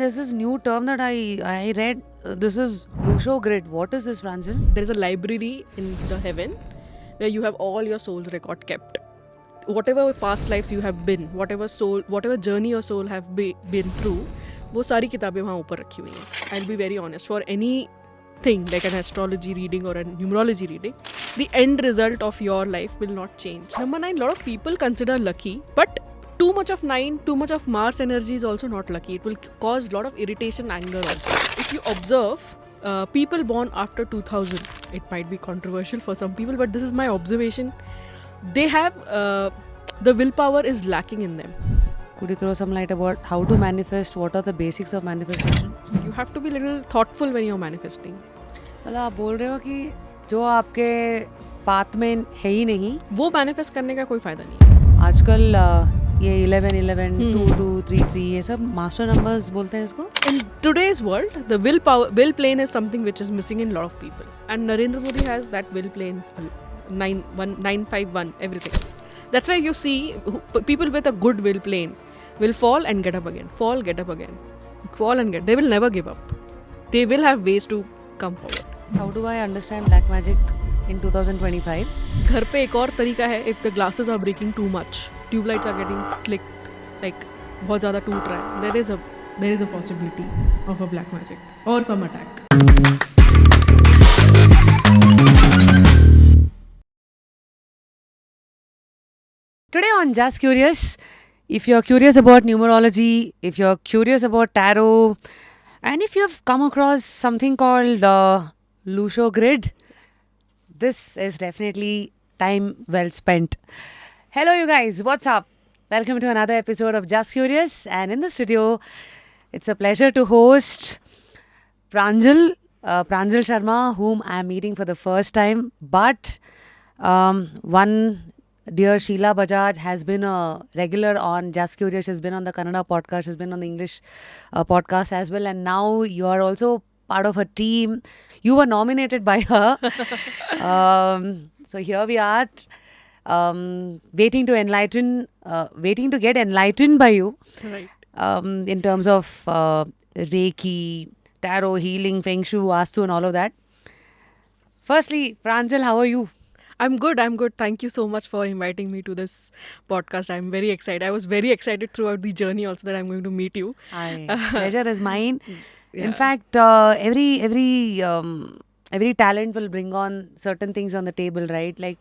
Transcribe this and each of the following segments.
There's this new term that I read. This is Lusho Grid. What is this, Pranjal? There is a library in the heaven where you have all your soul's record kept. Whatever past lives you have been, whatever journey your soul have been through, वो सारी किताबें वहाँ ऊपर रखी हुई हैं. I'll be very honest. For anything like an astrology reading or a numerology reading, the end result of your life will not change. Number 9, a lot of people consider lucky, but too much of 9, too much of Mars energy is also not lucky. It will cause a lot of irritation, anger also. If you observe, people born after 2000, it might be controversial for some people, but this is my observation. They have the willpower is lacking in them. Could you throw some light about how to manifest? What are the basics of manifestation? You have to be a little thoughtful when you're manifesting. मतलब आप बोल रहे हो कि जो आपके path में है ही नहीं, वो मैनिफेस्ट करने का कोई फायदा नहीं है. आजकल ये 11, 11, 2, 2, 3, 3 ये सब मास्टर नंबर्स बोलते हैं इसको. In today's world, the will plane is something which is missing in a lot of people. And Narendra Modi has that will plane 951, everything. That's why you see people with a good will plane will fall and get up again. Fall, get up again. Fall and get. They will never give up. They will have ways to come forward. How do I understand black magic in 2025? घर पे एक और तरीका है. If the glasses are breaking too much, tube lights are getting clicked, like बहुत ज़्यादा टूट रहा है, there is a possibility of a black magic or some attack. Today on Just Curious, if you're curious about numerology, if you're curious about tarot, and if you've come across something called Lusho Grid, this is definitely time well spent. Hello, you guys. What's up? Welcome to another episode of Just Curious. And in the studio, it's a pleasure to host Pranjal Sharma, whom I'm meeting for the first time. But one dear Sheila Bajaj has been a regular on Just Curious. She's been on the Kannada podcast. She's been on the English podcast as well. And now you are also part of her team. You were nominated by her. So here we are, waiting to get enlightened by you. Right. In terms of Reiki, tarot, healing, Feng Shui, Vastu and all of that. Firstly, Pranjal, how are you? I'm good. Thank you so much for inviting me to this podcast. I'm very excited. I was very excited throughout the journey also that I'm going to meet you. Pleasure is mine. Yeah. In fact, every talent will bring on certain things on the table, right? Like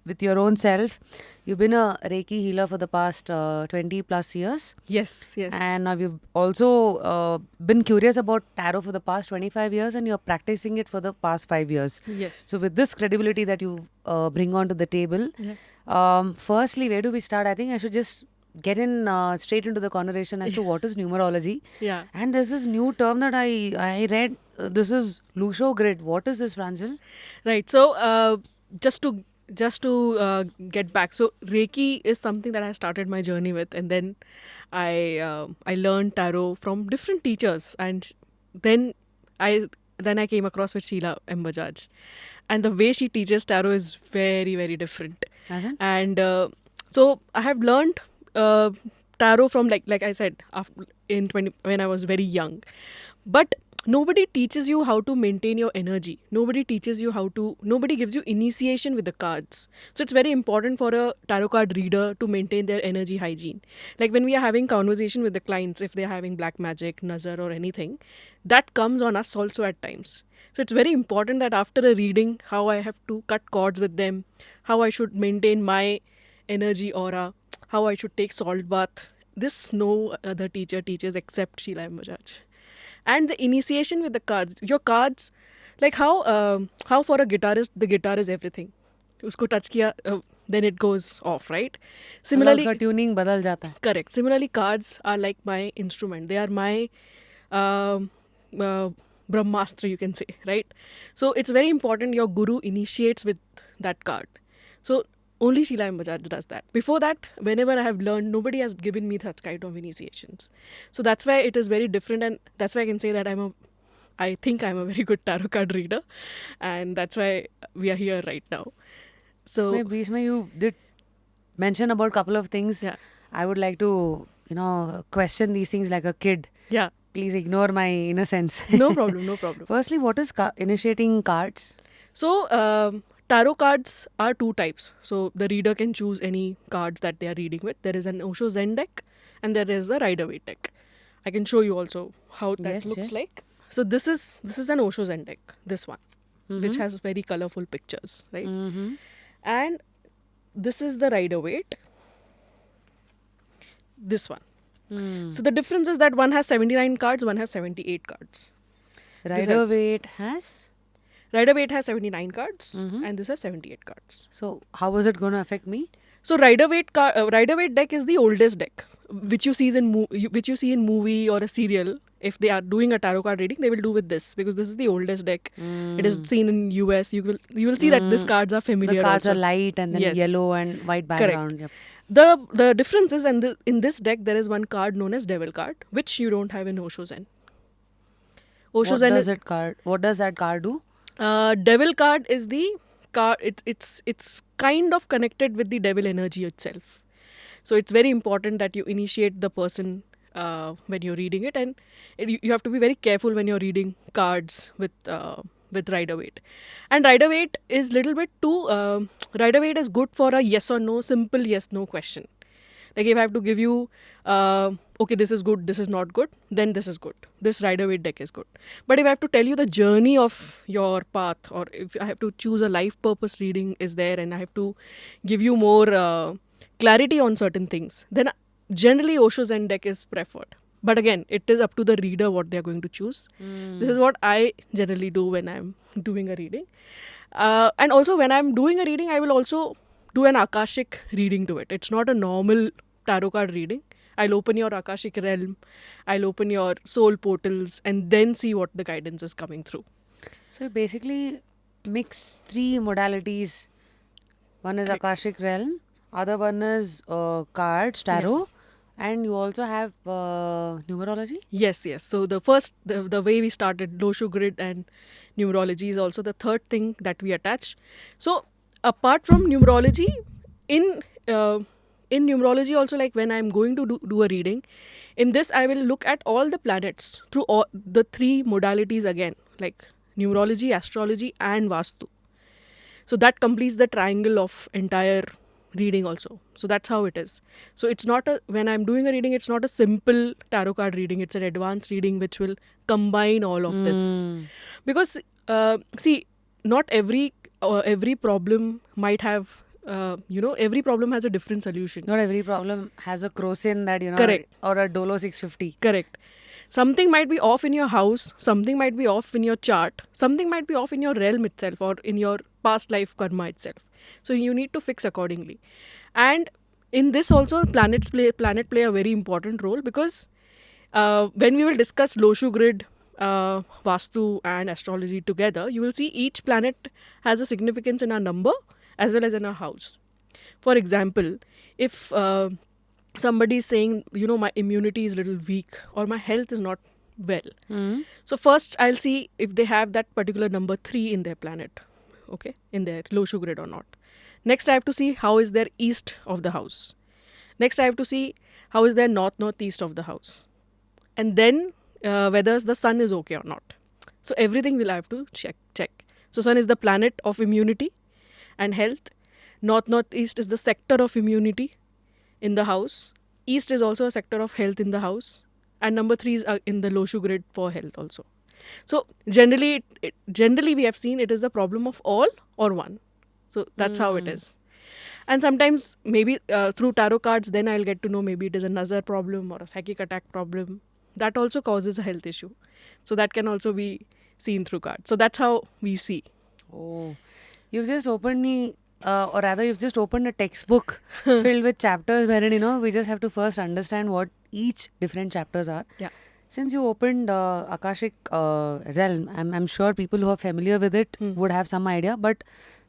with your own self, you've been a Reiki healer for the past 20 plus years. Yes. And now you've also been curious about tarot for the past 25 years and you're practicing it for the past 5 years. Yes. So with this credibility that you bring onto the table, firstly, where do we start? I think I should just get in straight into the conversation as to what is numerology. Yeah. And there's this new term that I read. This is Lusho Grid. What is this, Pranjal? Right. So just to get back, so Reiki is something that I started my journey with, and then I learned tarot from different teachers, and then I came across with Sheila M. Bajaj, and the way she teaches tarot is very, very different. As in? And so I have learned tarot from like I said when I was very young, but nobody teaches you how to maintain your energy. Nobody gives you initiation with the cards. So it's very important for a tarot card reader to maintain their energy hygiene. Like when we are having conversation with the clients, if they're having black magic, nazar or anything, that comes on us also at times. So it's very important that after a reading, how I have to cut cords with them, how I should maintain my energy aura, how I should take salt bath. This no other teacher teaches except Sheila M. Bajaj. And the initiation with the cards, your cards, like how for a guitarist the guitar is everything. Usko touch kiya, then it goes off, right? Similarly, उसका tuning बदल जाता है. Correct. Similarly, cards are like my instrument. They are my Brahmastra, you can say, right? So it's very important your guru initiates with that card. So only Sheila M. Bajaj does that. Before that, whenever I have learned, nobody has given me that kind of initiations. So that's why it is very different, and that's why I can say that I think I'm a very good tarot card reader, and that's why we are here right now. So इसमें बीच में you did mention about a couple of things. Yeah. I would like to question these things like a kid. Yeah. Please ignore my innocence. No problem, no problem. Firstly, what is initiating cards? So, tarot cards are two types. So, the reader can choose any cards that they are reading with. There is an Osho Zen deck and there is a Rider-Waite deck. I can show you also how that Yes, looks yes. like. So, this is an Osho Zen deck, this one, which has very colorful pictures, right? Mm-hmm. And this is the Rider-Waite, this one. Mm. So, the difference is that one has 79 cards, one has 78 cards. Rider-Waite has. Rider-Waite has 79 cards Mhm. and this has 78 cards. So how is it going to affect me? So Rider-Waite deck is the oldest deck, which you see in movie or a serial. If they are doing a tarot card reading, they will do with this because this is the oldest deck. It is seen in US. You will see that these cards are familiar. The cards also. are light and then Yes. yellow and white background. Yep. The difference is, and in this deck there is one card known as Devil card, which you don't have in Osho Zen. Osho What Zen does is, What does that card do? Devil card is the card. It's kind of connected with the devil energy itself. So it's very important that you initiate the person when you're reading it, and you have to be very careful when you're reading cards with Rider-Waite. And Rider-Waite is little bit too. Rider-Waite is good for a yes or no, simple yes no question. Like if I have to give you, okay, this is good, this is not good, then this is good. This Rider-Waite deck is good. But if I have to tell you the journey of your path, or if I have to choose a life purpose reading is there, and I have to give you more clarity on certain things, then generally Osho Zen deck is preferred. But again, it is up to the reader what they are going to choose. This is what I generally do when I'm doing a reading. And also when I'm doing a reading, I will also do an Akashic reading to it. It's not a normal tarot card reading. I'll open your Akashic realm, I'll open your soul portals, and then see what the guidance is coming through. So you basically mix three modalities. One is Correct. Akashic Realm, other one is cards, tarot, Yes. and you also have numerology. Yes. So the way we started Loshu grid and numerology is also the third thing that we attach. So apart from numerology, in numerology also, like when I'm going to do a reading, in this I will look at all the planets through all the three modalities again, like numerology, astrology, and Vastu. So that completes the triangle of entire reading also. So that's how it is. So it's not when I'm doing a reading, it's not a simple tarot card reading. It's an advanced reading which will combine all of this. Because see, not every problem might have every problem has a different solution. Not every problem has a Crosin that Correct. or a Dolo 650. Correct. Something might be off in your house, something might be off in your chart, something might be off in your realm itself or in your past life karma itself. So you need to fix accordingly. And in this also planet play a very important role, because when we will discuss Loshu grid, Vastu and astrology together, you will see each planet has a significance in a number as well as in a house. For example, if somebody is saying, my immunity is a little weak or my health is not well. So first I'll see if they have that particular number 3 in their planet, okay, in their Loshu grid or not. Next I have to see how is their east of the house. Next I have to see how is their northeast of the house. And then whether the sun is okay or not. So everything will have to check. So sun is the planet of immunity and health. Northeast is the sector of immunity in the house. East is also a sector of health in the house. And number 3 is in the Loshu grid for health also. So generally we have seen it is the problem of all or one. So that's how it is. And sometimes maybe through tarot cards, then I'll get to know maybe it is a nazar problem or a psychic attack problem. That also causes a health issue. So that can also be seen through cards. So that's how we see. Oh, you've just opened me, or rather, you've just opened a textbook filled with chapters wherein, we just have to first understand what each different chapters are. Yeah. Since you opened Akashic Realm, I'm sure people who are familiar with it would have some idea, but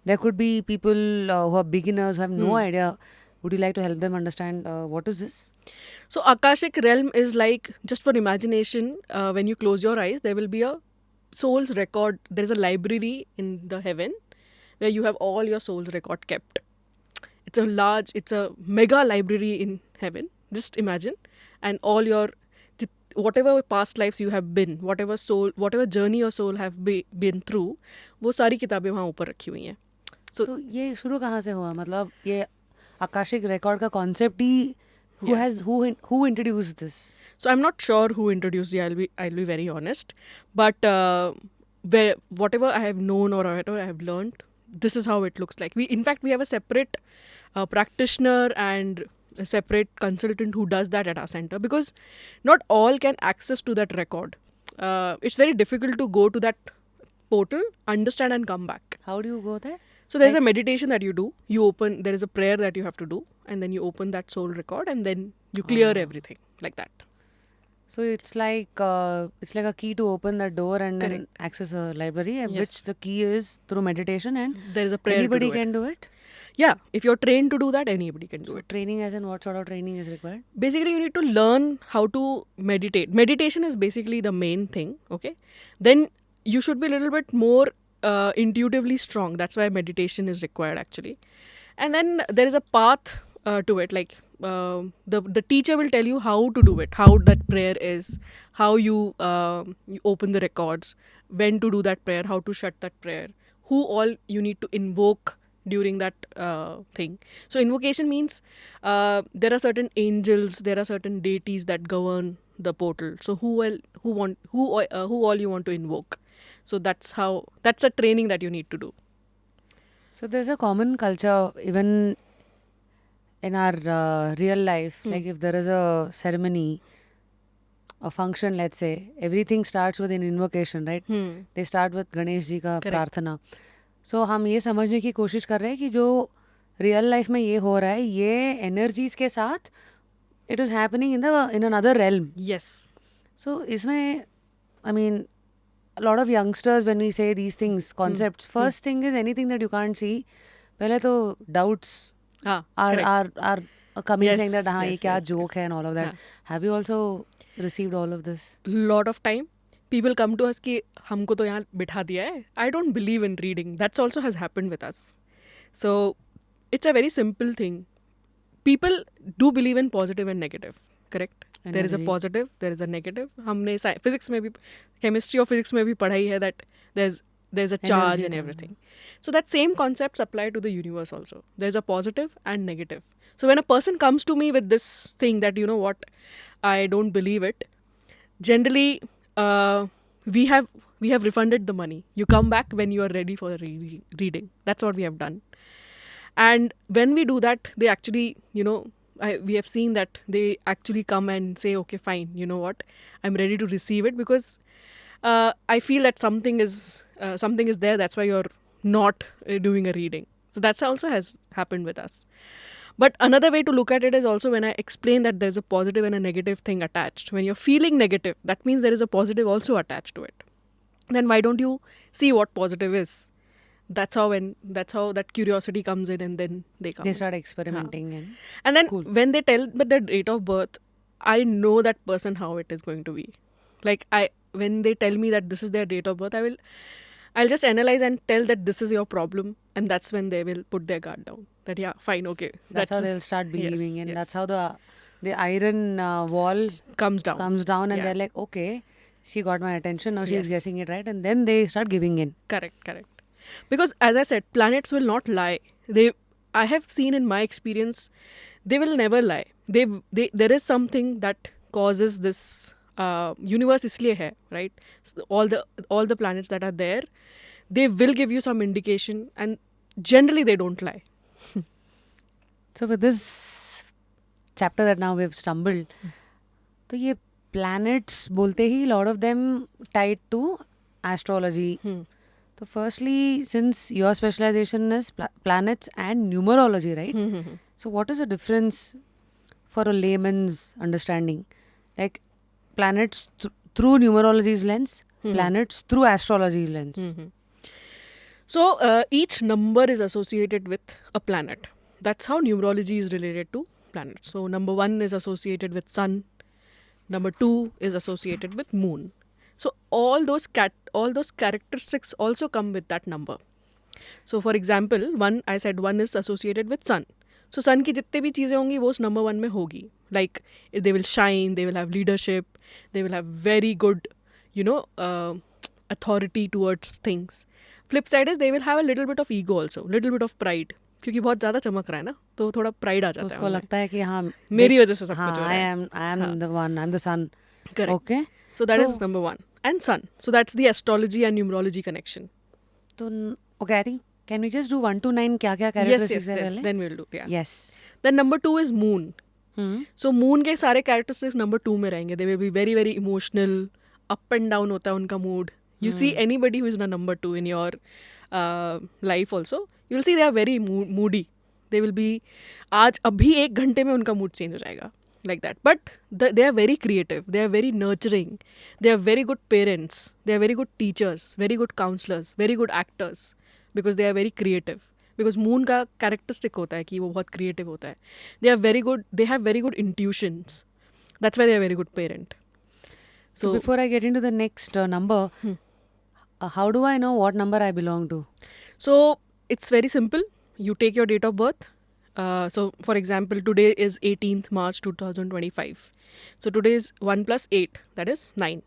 there could be people who are beginners who have no idea. Would you like to help them understand what is this? So Akashic realm is like, just for imagination, when you close your eyes, there will be a soul's record. There is a library in the heaven where you have all your soul's record kept. It's a mega library in heaven. Just imagine. And all your, whatever past lives you have been, whatever journey your soul have been through, वो सारी किताबें वहाँ ऊपर रखी हुई हैं. So तो ये शुरू कहाँ से हुआ, मतलब ये आकाशिक रिकॉर्ड का concept he who introduced this? So I'm not sure who introduced it. I'll be very honest, but whatever I have known or whatever I have learned, this is how it looks like. In fact, we have a separate practitioner and a separate consultant who does that at our center, because not all can access to that record. It's very difficult to go to that portal, understand, and come back. How do you go there? So there's a meditation that you do. There is a prayer that you have to do, and then you open that soul record, and then you clear everything like that. So it's like a key to open that door and then Correct. access a library, Yes. which the key is through meditation, and There is a prayer. anybody to do it. can do it. Yeah, if you're trained to do that, anybody can do So it. training, as in what sort of training is required? Basically, you need to learn how to meditate. Meditation is basically the main thing, okay? Then you should be a little bit more intuitively strong. That's why meditation is required, actually. And then there is a path to it. Like the teacher will tell you how to do it, how that prayer is, how you open the records, when to do that prayer, how to shut that prayer, who all you need to invoke during that thing. So invocation means there are certain angels, there are certain deities that govern the portal. So who all you want to invoke. So that's a training that you need to do. So there's a common culture even in our real life. Like if there is a ceremony, a function, let's say, everything starts with an invocation, right? They start with Ganesh जी का प्रार्थना. So हम ये समझने की कोशिश कर रहे हैं कि जो रियल लाइफ में ये हो रहा है, ये एनर्जीज के साथ it is happening in another realm. Yes. So इसमें, I mean, a lot of youngsters, when we say these things, concepts, first thing is anything that you can't see. पहले तो doubts are coming, Yes, saying that हाँ ये yes, क्या yes, joke है and all of that. Have you also received all of this? Lot of time people come to us कि हमको तो यहाँ बिठा दिया है. I don't believe in reading. That's also has happened with us. So it's a very simple thing. People do believe in positive and negative, correct? There is a Energy. positive, there is a negative. हमने physics में भी, chemistry or physics में भी पढ़ाई है that there's a charge Energy and का. everything. So that same concepts apply to the universe also. There's a positive and negative. So when a person comes to me with this thing that, you know what, I don't believe it, generally we have refunded the money. You come back when you are ready for the reading. That's what we have done. And when we do that, they actually, we have seen that they actually come and say, okay, fine, you know what, I'm ready to receive it, because I feel that something is there. That's why you're not doing a reading. So that's also has happened with us. But another way to look at it is also when I explain that there's a positive and a negative thing attached. When you're feeling negative, that means there is a positive also attached to it. Then why don't you see what positive is? That's how that curiosity comes in, and then they come. They start experimenting. And then Cool. when they tell the date of birth, I know that person how it is going to be. Like when they tell me that this is their date of birth, I'll just analyze and tell that this is your problem, and that's when they will put their guard down. That yeah, fine, okay. That's how they'll start believing, and yes. that's how the iron wall comes down. and Yeah. they're like, okay, she got my attention, now she's Yes. guessing it right, and then they start giving in. Correct. Because as I said, planets will not lie. I have seen in my experience, they will never lie. There is something that causes this universe इसलिए है, right? So all the planets that are there, they will give you some indication, and generally they don't lie. So with this chapter that now we've stumbled, तो ये planets बोलते ही, lot of them tied to astrology. So firstly, since your specialization is planets and numerology, right? So what is the difference for a layman's understanding? Like planets through numerology's lens, planets through astrology lens. So each number is associated with a planet. That's how numerology is related to planets. So number 1 is associated with sun. Number 2 is associated with moon. So all those characteristics also come with that number. So for example, 1 is associated with sun. सो सन की जितने भी चीज़ें होंगी वो उस number 1 में होगी. Like they will shine, they will have leadership, they will have very good authority towards things. Flip side is they will have a little bit of ego also, little bit of pride. क्योंकि बहुत ज़्यादा चमक रहा है ना, तो थोड़ा pride आ जाता है उसको उनमें. लगता है कि हाँ मेरी वजह से सब हाँ कुछ हो आई रहा है. Am the one, I am the sun. Correct. Okay, So that is So- number 1. And sun. So that's the astrology and numerology connection. तो okay I think can we just do 1 to 9 क्या क्या Yes, characteristics है then, पहले? then we'll do. Yeah. Yes. Then number 2 is moon. So moon के सारे characteristics number 2 में रहेंगे. They will be very very emotional. Up and down होता है उनका mood. You see anybody who is in a number 2 in your life also, you will see they are very moody. They will be आज अभी 1 घंटे में उनका mood change हो जाएगा. Like that. But they are very creative. They are very nurturing. They are very good parents. They are very good teachers. Very good counselors. Very good actors. Because they are very creative. Because moon का characteristic होता है कि वो बहुत creative होता है. They are very good. They have very good intuitions. That's why they are very good parent. So before I get into the next number, how do I know what number I belong to? So it's very simple. You take your date of birth. So for example, today is 18th March 2025. So today is 1 plus 8. That is 9.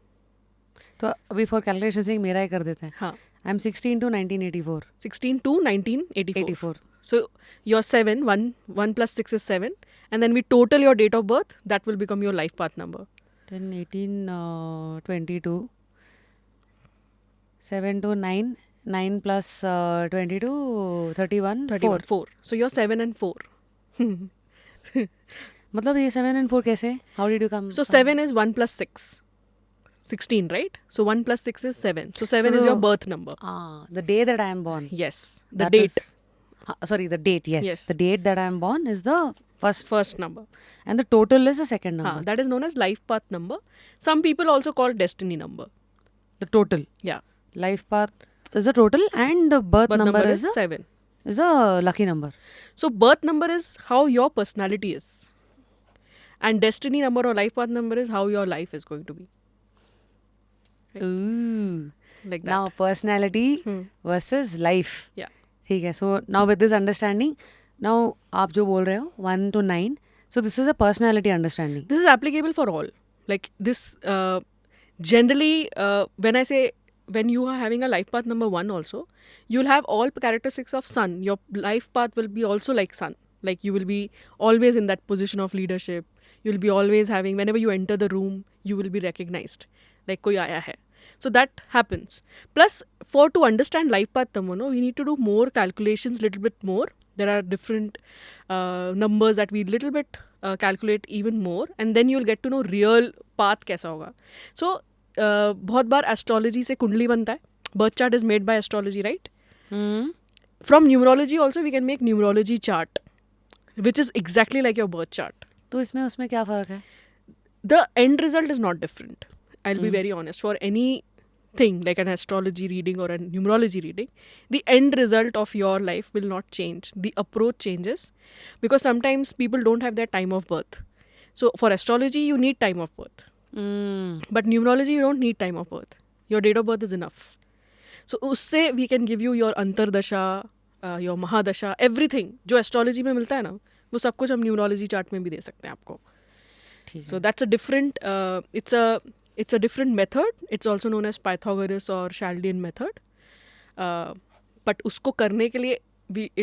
तो अभी for calculation से मेरा ही कर देते हैं. हाँ. I am 16 to 1984. 16 to 1984. 84. So you're 7. 1 plus 6 is 7. And then we total your date of birth. That will become your life path number. 10, 18, 22. 7 to 9. 9 plus 22, 31, 31. 4. So you're 7 and 4. मतलब ये 7 and 4 कैसे? How did you come? So 7 is 1 plus 6. 16, right? So 1 plus 6 is 7. So 7 So is your the- birth number. The day that I am born. Yes. The That date. Sorry, the date, yes. Yes. The date that I am born is the First number. and the total is the second number. That is known as life path number. Some people also call destiny number. The total. Yeah. Life path is the total and the birth Birth number is 7. is a lucky number. So birth number is how your personality is. And destiny number or life path number is how your life is going to be. Ooh. Like that. Now personality versus life. Yeah. ठीक है. So now with this understanding, now आप जो बोल रहे हो 1 to 9, so this is a personality understanding. This is applicable for all. Like this, generally, when I say, when you are having a life path number 1 also, you'll have all characteristics of sun. Your life path will be also like sun. Like you will be always in that position of leadership. You'll be always having, whenever you enter the room, you will be recognized. Like koi aaya hai. So that happens. Plus, to understand life path number, we need to do more calculations, little bit more. There are different numbers that we little bit calculate even more, and then you'll get to know real path कैसा होगा. So बहुत बार astrology से कुंडली बनता है. Birth chart is made by astrology, right? From numerology also we can make numerology chart, which is exactly like your birth chart. तो इसमें उसमें क्या फर्क है? The end result is not different. I'll be very honest. For anything like an astrology reading or a numerology reading, the end result of your life will not change. The approach changes because sometimes people don't have their time of birth. So for astrology, you need time of birth. But numerology, you don't need time of birth. Your date of birth is enough. So usse we can give you your antardasha, your mahadasha, everything. जो astrology में मिलता है ना, वो सब कुछ हम numerology chart में भी दे सकते हैं आपको. So that's a different, it's a different method. It's also known as Pythagoras or Chaldean method. But उसको करने के लिए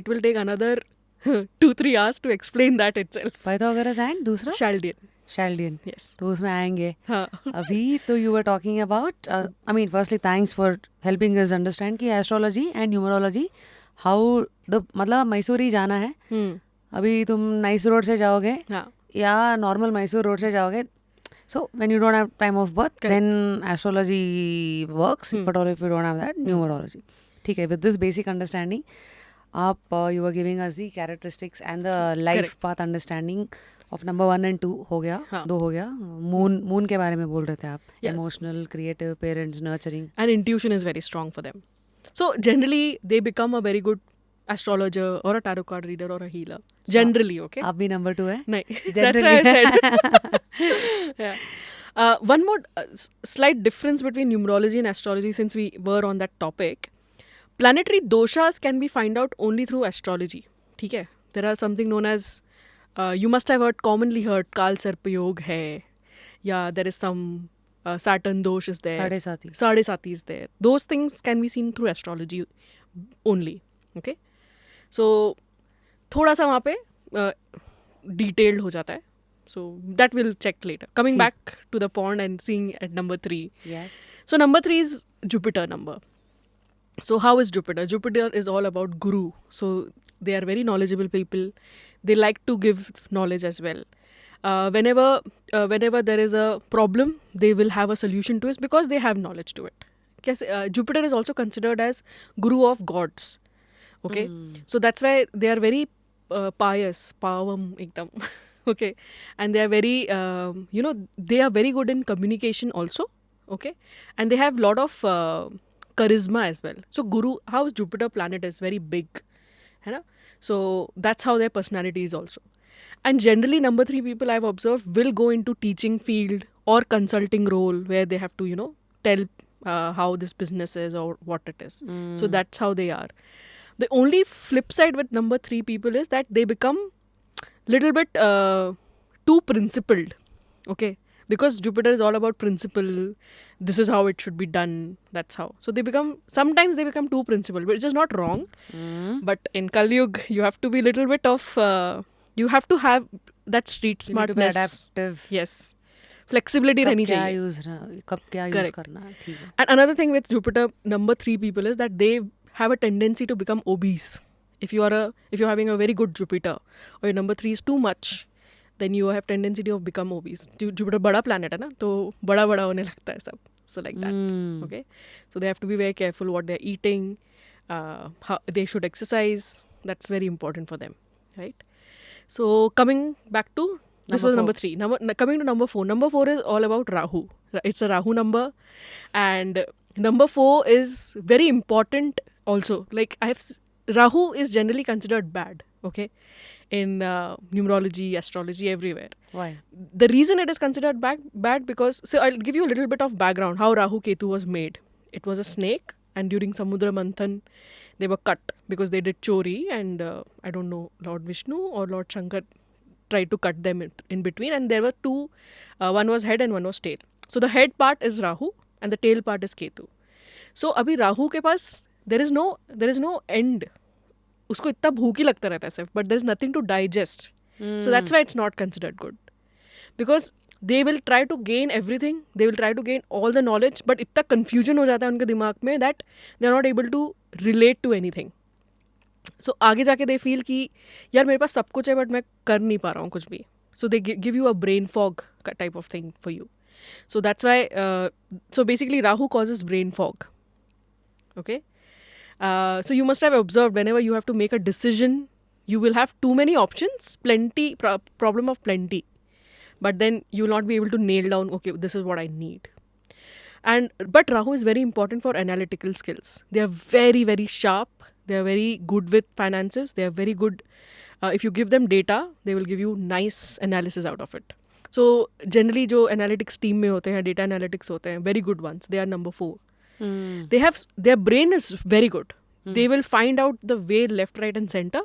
it will take another 2-3 hours to explain that itself. Pythagoras and दूसरा Chaldean. Chaldean. Yes. तो उसमें आएंगे. हाँ. अभी तो you were talking about, I mean, firstly, thanks for helping us understand कि astrology and numerology, how the, मतलब मैसूरी जाना है. अभी तुम नाइस रोड से जाओगे हाँ. या नॉर्मल मैसूर रोड से जाओगे. So when you don't have time of birth, then astrology works. But if you don't have that, numerology. ठीक है. With this basic understanding, आप you were giving us the characteristics and the life path understanding of number 1 and 2 हो गया. 2 हो गया. Moon के बारे में बोल रहे थे आप. Yes. Emotional, creative, parents, nurturing. And intuition is very strong for them. So generally, they become a very good astrologer or a tarot card reader or a healer. Generally, okay? आप भी number 2 है? नहीं. That's why I said. Yeah. One more slight difference between numerology and astrology, since we were on that topic. Planetary doshas can be found out only through astrology. ठीक है? there are something known as, you must have commonly heard Kal Sarpayog hai, yeah, there is some Saturn dosh is there, Sade Sati. Sade Sati is there. Those things can be seen through astrology only. Okay, so थोड़ा सा वहाँ पे detailed हो जाता है. So that we'll check later. Coming back to the pond and seeing at number 3. Yes. So number 3 is Jupiter number. So how is Jupiter? Jupiter is all about guru. So they are very knowledgeable people. They like to give knowledge as well. Whenever there is a problem, they will have a solution to it because they have knowledge to it. Jupiter is also considered as guru of gods. Okay, so that's why they are very pious, pavam ekdam. Okay, and they are very they are very good in communication also. Okay, and they have lot of charisma as well. So Guru, how Jupiter planet is very big, है ना? So that's how their personality is also. And generally number 3 people I've observed will go into teaching field or consulting role where they have to tell how this business is or what it is. So that's how they are. The only flip side with number 3 people is that they become little bit too principled. Okay, because Jupiter is all about principle. This is how it should be done. That's how. So sometimes they become too principled, which is not wrong. But in Kali Yuga, you have to be little bit of you have to have that street smartness. You need to be adaptive. Yes, flexibility रहनी चाहिए. कब क्या use करना है, ठीक है. And another thing with Jupiter number 3 people is that they have a tendency to become obese. If you're having a very good Jupiter or your number 3 is too much, then you have tendency to become obese. Jupiter बड़ा planet है ना, तो बड़ा होने लगता है सब. So like that. Okay, so they have to be very careful what they're eating. How they should exercise. That's very important for them, right? So coming back to this was number 3. Coming to number 4. Number 4 is all about Rahu. It's a Rahu number, and number 4 is very important also. Like Rahu is generally considered bad. Okay, in numerology, astrology, everywhere. Why? The reason it is considered bad because, so I'll give you a little bit of background how Rahu Ketu was made. It was a snake, and during Samudra Manthan, they were cut because they did chori, and I don't know, Lord Vishnu or Lord Shankar tried to cut them in between, and there were 2, one was head and one was tail. So the head part is Rahu and the tail part is Ketu. So अभी Rahu के पास there is no end. उसको इतना भूख ही लगता रहता है सिर्फ, but there is nothing to digest. So that's why it's not considered good. Because they will try to gain everything, they will try to gain all the knowledge, but इतना confusion हो जाता है उनके दिमाग में that they are not able to relate to anything. So आगे जाके they feel कि यार मेरे पास सब कुछ है but मैं कर नहीं पा रहा हूँ कुछ भी. So they give you a brain fog type of thing for you. So that's why, so basically Rahu causes brain fog. Okay. So you must have observed whenever you have to make a decision, you will have too many options, plenty, problem of plenty. But then you will not be able to nail down, okay, this is what I need. But Rahu is very important for analytical skills. They are very, very sharp. They are very good with finances. They are very good. If you give them data, they will give you nice analysis out of it. So generally जो analytics team में होते हैं, data analytics होते हैं, very good ones. They are number 4. Their brain is very good. They will find out the way left, right and center,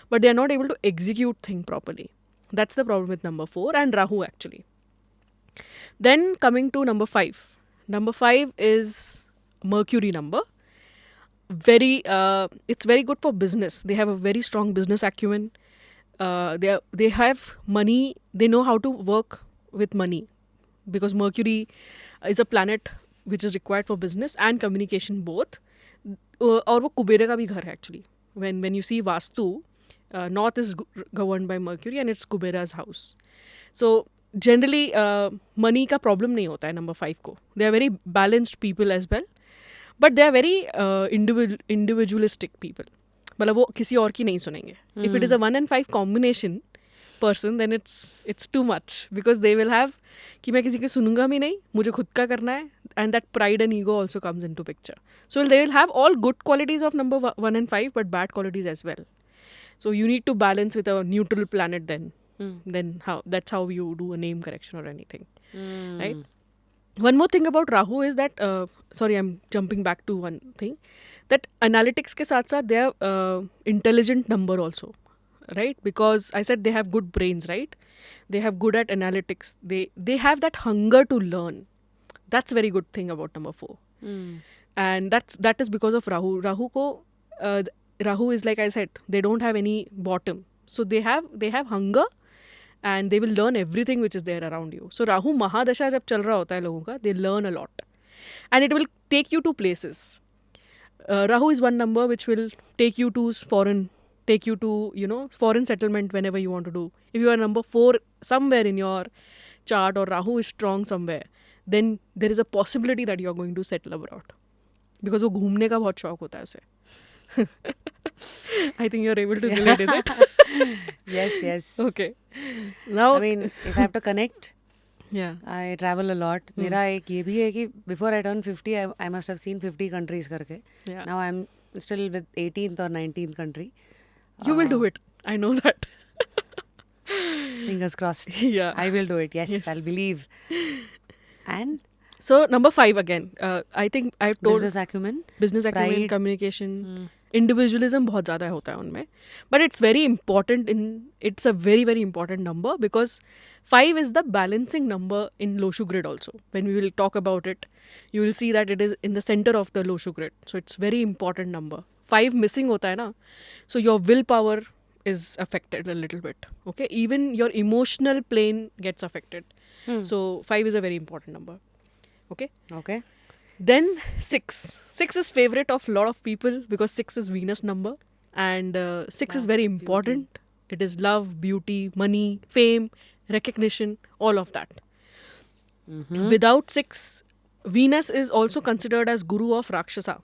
but they are not able to execute thing properly. That's the problem with number 4 and Rahu actually. Then coming to number 5. Number 5 is Mercury number. It's very good for business. They have a very strong business acumen. They have money. They know how to work with money because Mercury is a planet which is required for business and communication both. और वो कुबेर का भी घर है actually. When you see Vastu, North is governed by Mercury and it's Kubera's house. So generally money का problem नहीं होता है number 5 को. They are very balanced people as well, but they are very individualistic people. मतलब वो किसी और की नहीं सुनेंगे. If it is a 1 and 5 combination person, then it's too much because they will have कि मैं किसी की सुनूंगा भी नहीं, मुझे खुद का करना है, and that pride and ego also comes into picture. So they will have all good qualities of number 1 and 5 but bad qualities as well. So you need to balance with a neutral planet then. Then that's how you do a name correction or anything. Right? One more thing about Rahu is that, sorry, I'm jumping back to one thing, that analytics के साथ साथ they are intelligent number also. right? Because I said they have good brains, right? They have good at analytics. They have that hunger to learn. That's very good thing about number 4. And that is because of Rahu. Rahu is, like I said, they don't have any bottom. So they have hunger, and they will learn everything which is there around you. So Rahu Mahadasha जब चल रहा होता है लोगों का, they learn a lot, and it will take you to places. Rahu is one number which will take you to foreign, take you to foreign settlement whenever you want to do. If you are number 4 somewhere in your chart, or Rahu is strong somewhere, then there is a possibility that you are going to settle abroad, because वो घूमने का बहुत शौक होता है उसे. I think you're able to relate, is it? Yes. Okay. Now, I mean, if I have to connect, yeah. I travel a lot. मेरा एक ये भी है कि before I turn 50, I must have seen 50 countries करके. Yeah. Now I'm still with 18th or 19th country. You will do it. I know that. Fingers crossed. Yeah. I will do it. Yes, Yes. I'll believe. And So number 5 again. I think I've told business acumen. business acumen, pride. communication, individualism बहुत ज़्यादा होता है उनमें. But it's very important it's a very, very important number, because 5 is the balancing number in Loshu grid also. When we will talk about it, you will see that it is in the center of the Loshu grid. So it's very important number. 5 missing होता है ना, so your willpower is affected a little bit. Okay, even your emotional plane gets affected. So 5 is a very important number. Okay. Okay. Then 6. 6 is favorite of a lot of people, because 6 is Venus number, and 6 is Love, very important. It is love, beauty, money, fame, recognition, all of that. Without 6, Venus is also considered as guru of Rakshasa.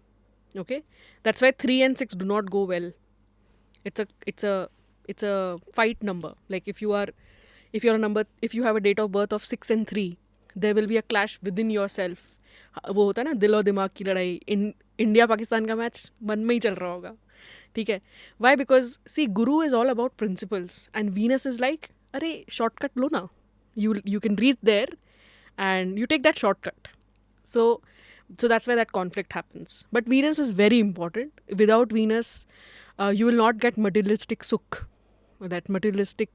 Okay, that's why 3 and 6 do not go well. It's a fight number. Like if you have a date of birth of 6 and 3, there will be a clash within yourself. वो होता है ना, दिल और दिमाग की लड़ाई. India Pakistan का मैच मन में ही चल रहा होगा. ठीक है. Why? Because see, Guru is all about principles, and Venus is like, अरे shortcut लो ना. You can reach there, and you take that shortcut. So that's why that conflict happens. But Venus is very important. Without Venus, you will not get materialistic sukh. That materialistic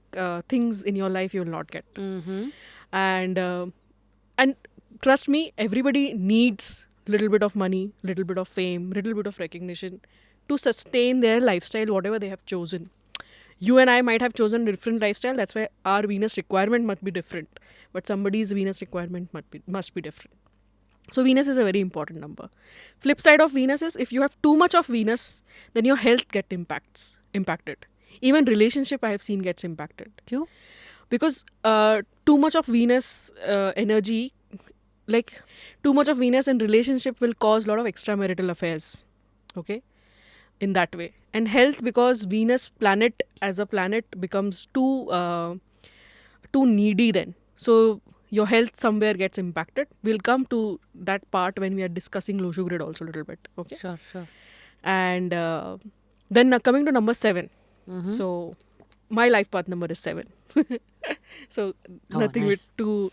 things in your life you will not get. And trust me, everybody needs little bit of money, little bit of fame, little bit of recognition to sustain their lifestyle, whatever they have chosen. You and I might have chosen different lifestyle. That's why our Venus requirement must be different. But somebody's Venus requirement must be different. So Venus is a very important number. Flip side of Venus is, if you have too much of Venus, then your health gets impacted. Even relationship I have seen gets impacted. क्यों? Because too much of Venus energy, like too much of Venus in relationship will cause a lot of extramarital affairs. Okay, in that way. And health, because Venus planet as a planet becomes too needy then. So your health somewhere gets impacted. We'll come to that part when we are discussing Loshu grid also a little bit. Okay. Sure. And then coming to number 7. So my life path number is 7. So nothing nice. with too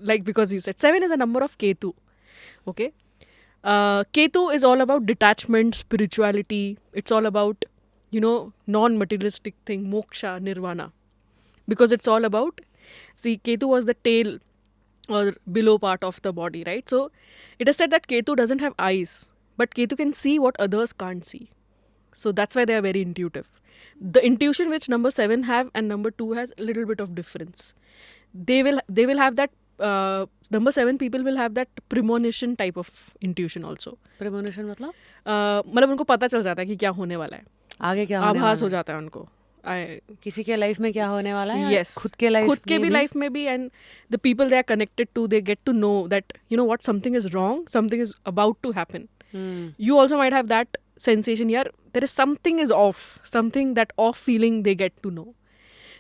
like, because you said 7 is a number of Ketu. Okay. Ketu is all about detachment, spirituality. It's all about, non-materialistic thing, moksha, nirvana. Because it's all about, see, Ketu was the tail or below part of the body, right? So it is said that Ketu doesn't have eyes, but Ketu can see what others can't see. So that's why they are very intuitive. The intuition which number 7 have and number 2 has a little bit of difference. They will have that, number 7 people will have that premonition type of intuition also. Premonition मतलब? मतलब उनको पता चल जाता है कि क्या होने वाला है. आगे क्या होने वाला है? आभास हो जाता है उनको. किसी के लाइफ में क्या होने वाला है? Yes. खुद के भी लाइफ में भी, and the people they are connected to, they get to know that, what, something is wrong, something is about to happen. You also might have that sensation here, there is something is off, something, that off feeling they get to know.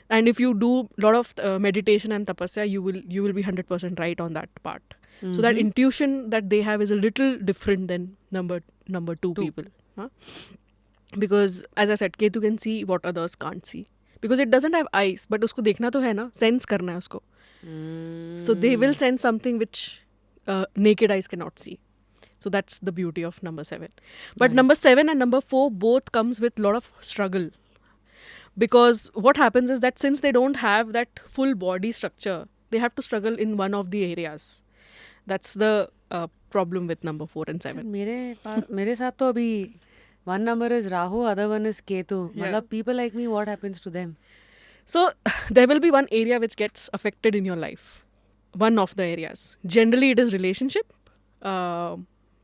And if you do a lot of meditation and tapasya, you will be 100% right on that part. So that intuition that they have is a little different than number 2 people. Huh? Because as I said, Ketu can see what others can't see. Because it doesn't have eyes, but usko dekhna to hai na, sense karna hai usko. So they will sense something which naked eyes cannot see. So that's the beauty of number 7. But Nice. Number 7 and number 4 both comes with a lot of struggle. Because what happens is that since they don't have that full body structure, they have to struggle in one of the areas. That's the problem with number 4 and 7. मेरे साथ तो अभी one number is Rahu, other one is Ketu. Yeah. मतलब people like me, what happens to them? So there will be one area which gets affected in your life. One of the areas. Generally, it is relationship.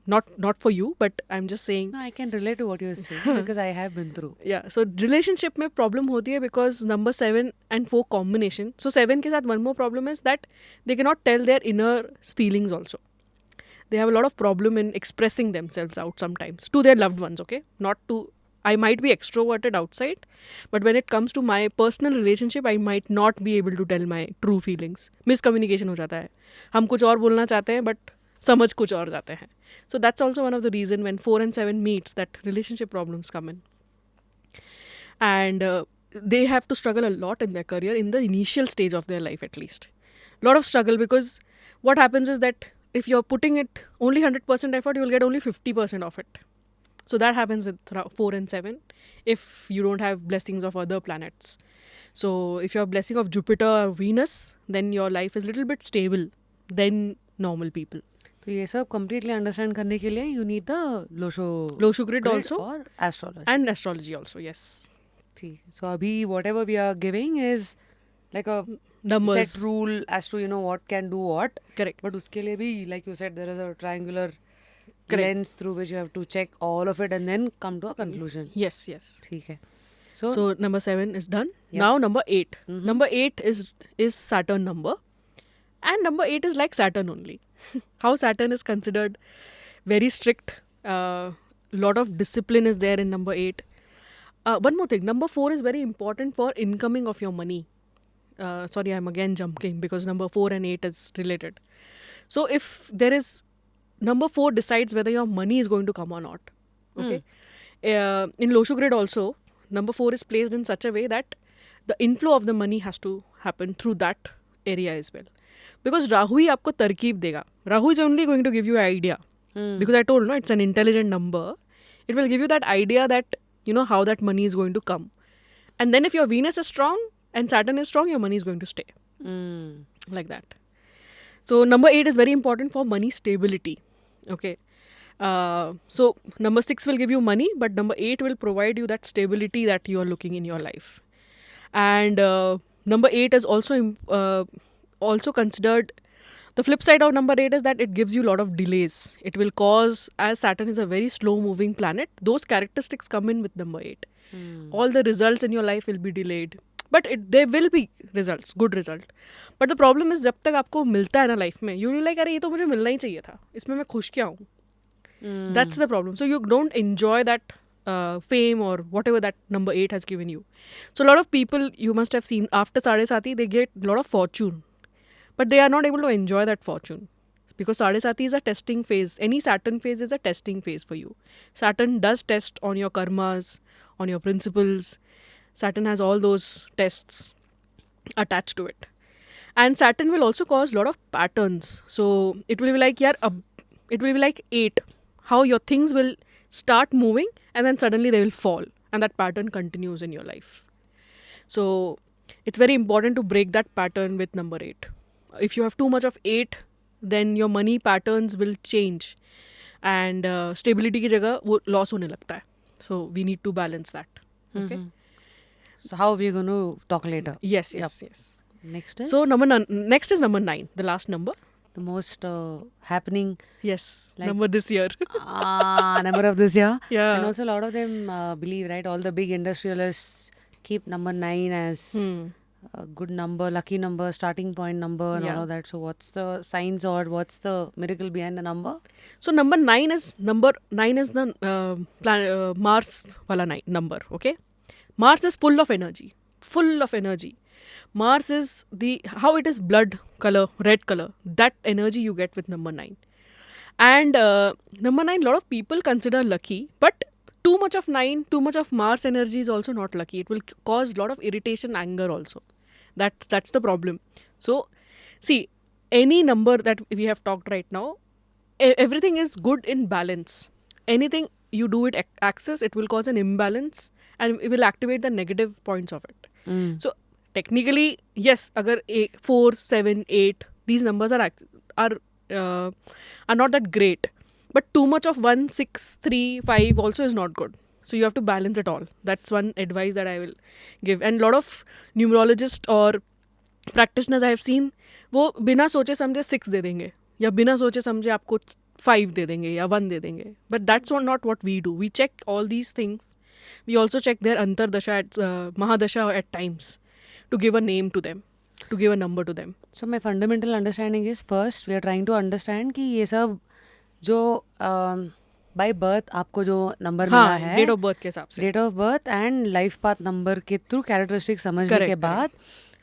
Not for you, but I'm just saying. No, I can relate to what you're saying because I have been through. Yeah. So relationship में problem होती है because number 7 and 4 combination. So 7 के साथ one more problem is that they cannot tell their inner feelings also. They have a lot of problem in expressing themselves out sometimes to their loved ones. Okay, not to. I might be extroverted outside, but when it comes to my personal relationship, I might not be able to tell my true feelings. Miscommunication हो जाता है. हम कुछ और बोलना चाहते हैं, but समझ कुछ और जाते हैं. So that's also one of the reason when 4 and 7 meets that relationship problems come in. And they have to struggle a lot in their career in the initial stage of their life at least. Lot of struggle because what happens is that if you're putting it only 100% effort, you will get only 50% of it. So that happens with 4 and 7 if you don't have blessings of other planets. So if you have blessing of Jupiter or Venus, then your life is a little bit stable than normal people. तो ये सब completely understand करने के लिए you need the Losho grid also और astrology. and astrology also, yes. ठीक. So अभी whatever we are giving is like a Numbers. set rule as to what can do what. Correct. But उसके लिए भी like you said there is a triangular Correct. lens through which you have to check all of it and then come to a conclusion. Yes, yes. ठीक है. So number 7 is done. Yep. Now number 8. Number 8 is Saturn number. And number 8 is like Saturn only. How Saturn is considered very strict. Lot of discipline is there in number 8. One more thing. Number 4 is very important for incoming of your money. Sorry, I'm again jumping because number 4 and 8 is related. So if there is... Number 4 decides whether your money is going to come or not. Okay. In Losho grid also, number 4 is placed in such a way that the inflow of the money has to happen through that area as well. Because Rahu ही आपको तरकीब देगा. Rahu is only going to give you an idea. Because I told you, it's an intelligent number. It will give you that idea that, how that money is going to come. And then if your Venus is strong and Saturn is strong, your money is going to stay. Like that. So number 8 is very important for money stability. Okay. So number 6 will give you money, but number 8 will provide you that stability that you are looking in your life. And number 8 is also considered... The flip side of number 8 is that it gives you a lot of delays. It will cause, as Saturn is a very slow moving planet, those characteristics come in with number 8. All the results in your life will be delayed. But there will be results, good result. But the problem is, जब तक आपको मिलता है ना life में, you will be like, अरे ये तो मुझे मिलना ही चाहिए था. इसमें मैं खुश क्या हूँ? That's the problem. So you don't enjoy that fame or whatever that number 8 has given you. So a lot of people, you must have seen, after Sade Sati, they get a lot of fortune. But they are not able to enjoy that fortune. Because Sade Sati is a testing phase. Any Saturn phase is a testing phase for you. Saturn does test on your karmas, on your principles. Saturn has all those tests attached to it. And Saturn will also cause a lot of patterns. So it will be like, it will be like 8. How your things will start moving and then suddenly they will fall. And that pattern continues in your life. So it's very important to break that pattern with number 8. If you have too much of 8, then your money patterns will change. And stability की जगह वो loss होने लगता है. So we need to balance that. Okay. So how are we going to talk later? Yes. Next is? So next is number 9, the last number. The most happening... Yes, number this year. Number of this year. Yeah. And also a lot of them believe, right? All the big industrialists keep number 9 as a good number, lucky number, starting point number and all of that. So what's the science or what's the miracle behind the number? So number 9 is the Mars wala number, okay? Mars is full of energy. Mars is how it is blood color, red color. That energy you get with number 9. And number 9, a lot of people consider lucky, but too much of 9, too much of Mars energy is also not lucky. It will cause a lot of irritation, anger also. That's the problem. So, see, any number that we have talked right now, everything is good in balance. Anything you do it access, it will cause an imbalance and it will activate the negative points of it. Mm. So technically, yes, agar 4, 7, 8, these numbers are uh, are not that great. But too much of 1, 6, 3, 5 also is not good. So you have to balance it all. That's one advice that I will give. And a lot of numerologists or practitioners I have seen, वो बिना सोचे समझे 6 दे देंगे या बिना सोचे समझे आपको 5 दे देंगे या 1 दे देंगे. But that's not what we do. We check all these things. We also check their antardasha at mahadasha at times to give a name to them, to give a number to them. So my fundamental understanding is, first we are trying to understand कि ये सब जो by birth आपको जो number मिला है, date of birth के हिसाब से, date of birth and life path number के थ्रू कैरेक्टरिस्टिक समझने के बाद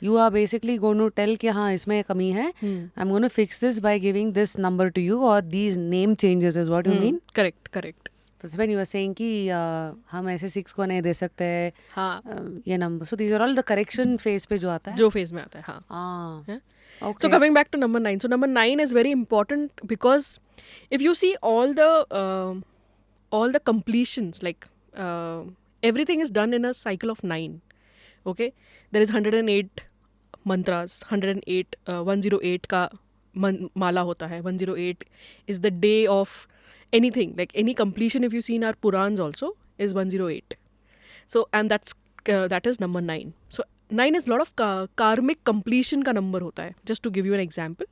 you are basically going to tell कि हाँ इसमें कमी है, I'm going to fix this by giving this number to you, or these name changes is what you mean. Correct. So when you were saying कि हम ऐसे 6 को नहीं दे सकते हैं, हाँ, ये number, so these are all the correction phase पे जो आता है, जो फेज में आता है. हाँ. हाँ. So Okay. coming back to number 9. So number 9 is very important because if you see all the completions, like everything is done in a cycle of 9. Okay, there is 108 mantras, 108 108 का माला होता है. 108 is the day of anything, like any completion. If you see in our Purans also is 108. So and that is number 9. So 9 is a lot of karmic completion का number होता है. Just to give you an example,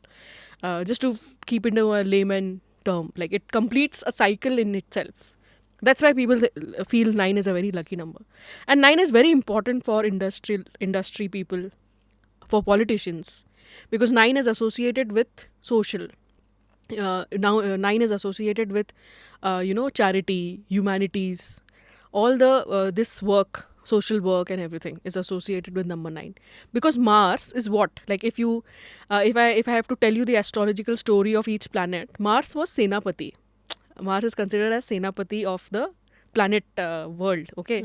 just to keep into a layman term, like it completes a cycle in itself. That's why people feel 9 is a very lucky number. And 9 is very important for industry people, for politicians, because 9 is associated with social. Now 9 is associated with charity, humanities, all the this work, social work and everything is associated with number 9. Because Mars is what, like if you if I have to tell you the astrological story of each planet, Mars was Senapati. Mars is considered as Senapati of the planet world. Okay,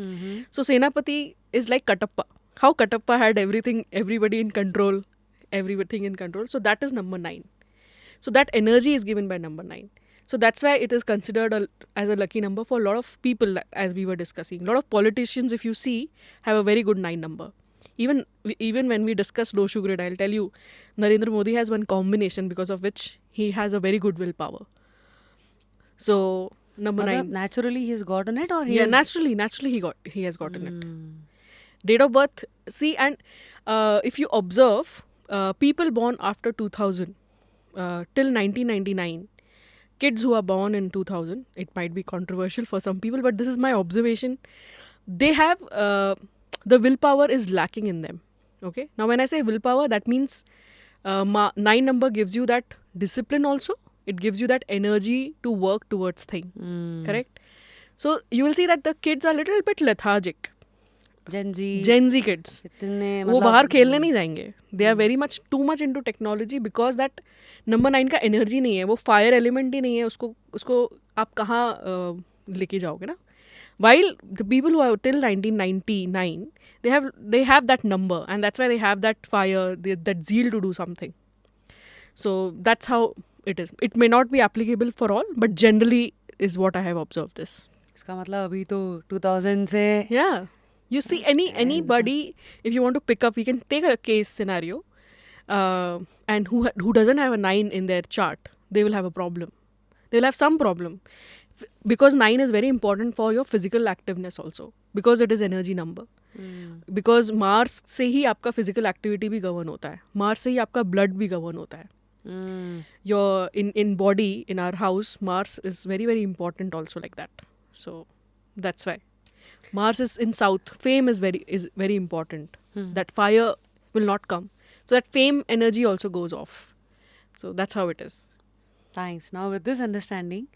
so Senapati is like Katappa. How Katappa had everybody in control, everything in control. So that is number 9. So that energy is given by number 9. So that's why it is considered as a lucky number for a lot of people, as we were discussing. A lot of politicians, if you see, have a very good 9 number. Even when we discuss Loshu grid, I'll tell you, Narendra Modi has one combination because of which he has a very good willpower. So number 9. Naturally he's gotten it, or Naturally he has gotten it. Date of birth, see, and if you observe, people born after 2000 till 1999, kids who are born in 2000, it might be controversial for some people, but this is my observation, they have the willpower is lacking in them. Okay, now when I say willpower, that means 9 number gives you that discipline also. It gives you that energy to work towards thing. Correct? So you will see that the kids are a little bit lethargic. Gen Z kids, इतने वो बाहर खेलने नहीं जाएंगे. They are very much too much into technology because that number 9 का energy नहीं है, वो fire element ही नहीं है. उसको आप कहाँ लेके जाओगे ना? While the people who are till 1999, they have that number, and that's why they have that fire, that zeal to do something. So that's how it is. It may not be applicable for all, but generally is what I have observed this. इसका मतलब अभी तो 2000 से Yeah. You see anybody, if you want to pick up, we can take a case scenario, and who doesn't have a 9 in their chart, they will have a problem. They will have some problem. Because 9 is very important for your physical activeness also. Because it is energy number. Because Mars से ही आपका physical activity भी govern होता है. Mars से ही आपका blood भी govern होता है. Your in body, in our house, Mars is very, very important also like that. So that's why Mars is in south. Fame is very important. That fire will not come, so that fame energy also goes off. So that's how it is. Thanks. Now with this understanding,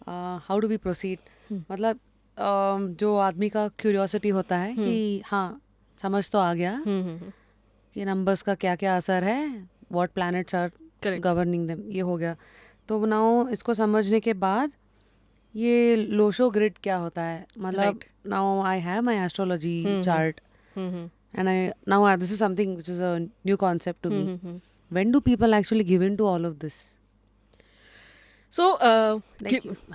how do we proceed? मतलब जो आदमी का curiosity होता है कि हाँ समझ तो आ गया कि नंबर्स का क्या क्या असर है, what planets are governing them, ये हो गया. तो नाउ इसको समझने के बाद ये लोशो ग्रिड क्या होता है, मतलब now I have my astrology chart and this is something which is a new concept to me. When do people actually give in to all of this? So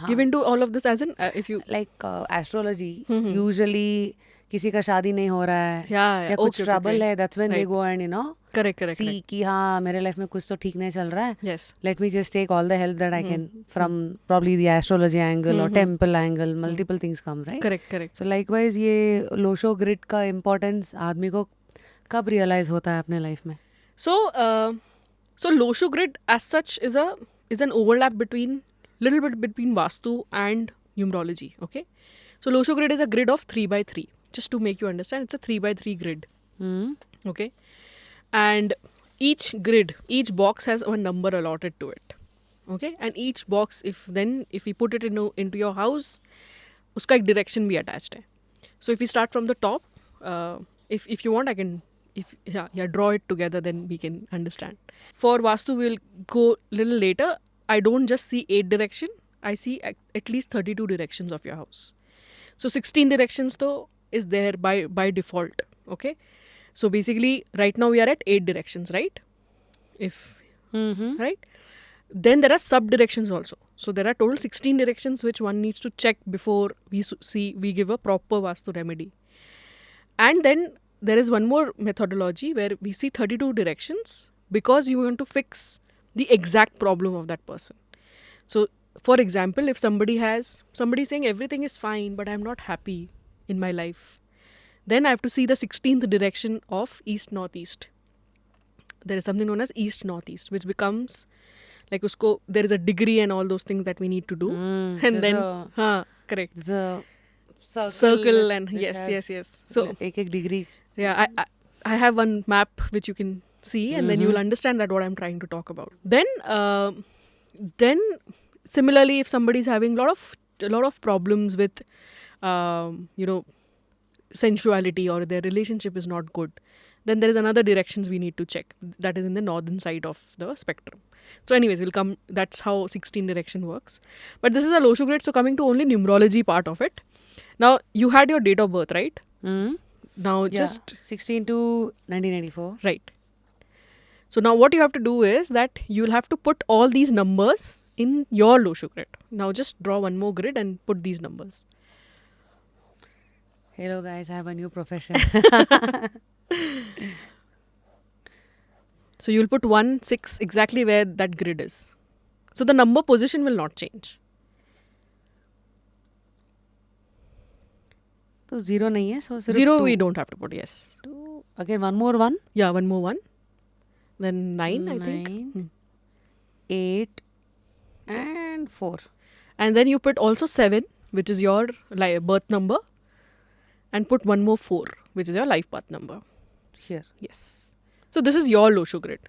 give into all of this as in if you like astrology usually किसी का शादी नहीं हो रहा है Yeah, या कुछ okay, trouble है, that's when they Right. Go and Correct, correct, see correct. कि हाँ मेरे लाइफ में कुछ तो ठीक नहीं चल रहा है, Yes. let me just take all the help that I can from probably the astrology angle or temple angle, multiple things come, right? Correct, correct. So likewise ये लोशो ग्रिड का इम्पोर्टेंस आदमी को कब रियलाइज होता है अपने life में? So, so Loshu grid as such is an overlap between little bit between Vastu and numerology. Okay, so Loshu grid is a grid of 3 by 3. Just to make you understand, it's a 3 by 3 grid. Hmm? Okay, and each grid, each box has a number allotted to it. Okay, and each box, if we put it into your house, उसका एक direction भी attached है. So if we start from the top, if you want, I can draw it together, then we can understand. For Vastu, we'll go little later. I don't just see 8 direction. I see at least 32 directions of your house. So 16 directions though is there by default. Okay. So basically, right now we are at 8 directions, right? Right? Then there are sub directions also. So there are total 16 directions which one needs to check before we give a proper Vastu remedy. And then there is one more methodology where we see 32 directions because you want to fix the exact problem of that person. So for example, if somebody saying everything is fine but I'm not happy in my life, then I have to see the 16th direction of east northeast. There is something known as east northeast, which becomes like usko, there is a degree and all those things that we need to do. And then correct. There's a Circle and yes. So एक degree. yeah, I have one map which you can see, and then you will understand that what I'm trying to talk about. Then similarly, if somebody is having a lot of problems with sensuality, or their relationship is not good, then there is another directions we need to check. That is in the northern side of the spectrum. So anyways, that's how 16 direction works. But this is a Loshu grid, so coming to only numerology part of it. Now, you had your date of birth, right? Now, just 16 to 1994. right. So now what you have to do is that you will have to put all these numbers in your Loshu grid. Now just draw one more grid and put these numbers. Hello guys, I have a new profession. So you'll put 1, 6 exactly where that grid is. So the number position will not change. तो zero नहीं है, so सिर्फ 0 two. we don't have to put, yes. Two. Again, one more one. Yeah, one more 1. Then 9, I think. 9, 8, and 4. And then you put also 7, which is your birth number. And put one more 4, which is your life path number. Here. Yes. So this is your Loshu grid.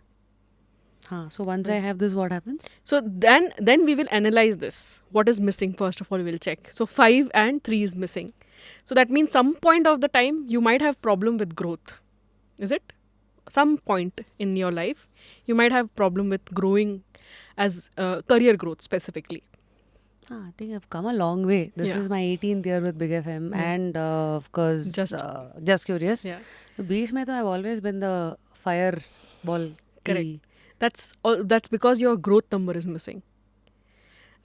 So once I have this, what happens? So then we will analyze this. What is missing? First of all, we will check. So 5 and 3 is missing. So that means some point of the time you might have problem with growth. Is it? Some point in your life you might have problem with growing as career growth specifically. I think I've come a long way. This Yeah. is my 18th year with Big FM and of course Just Curious. Yeah. So beach mein to I've always been the fireball. Correct. That's because your growth number is missing.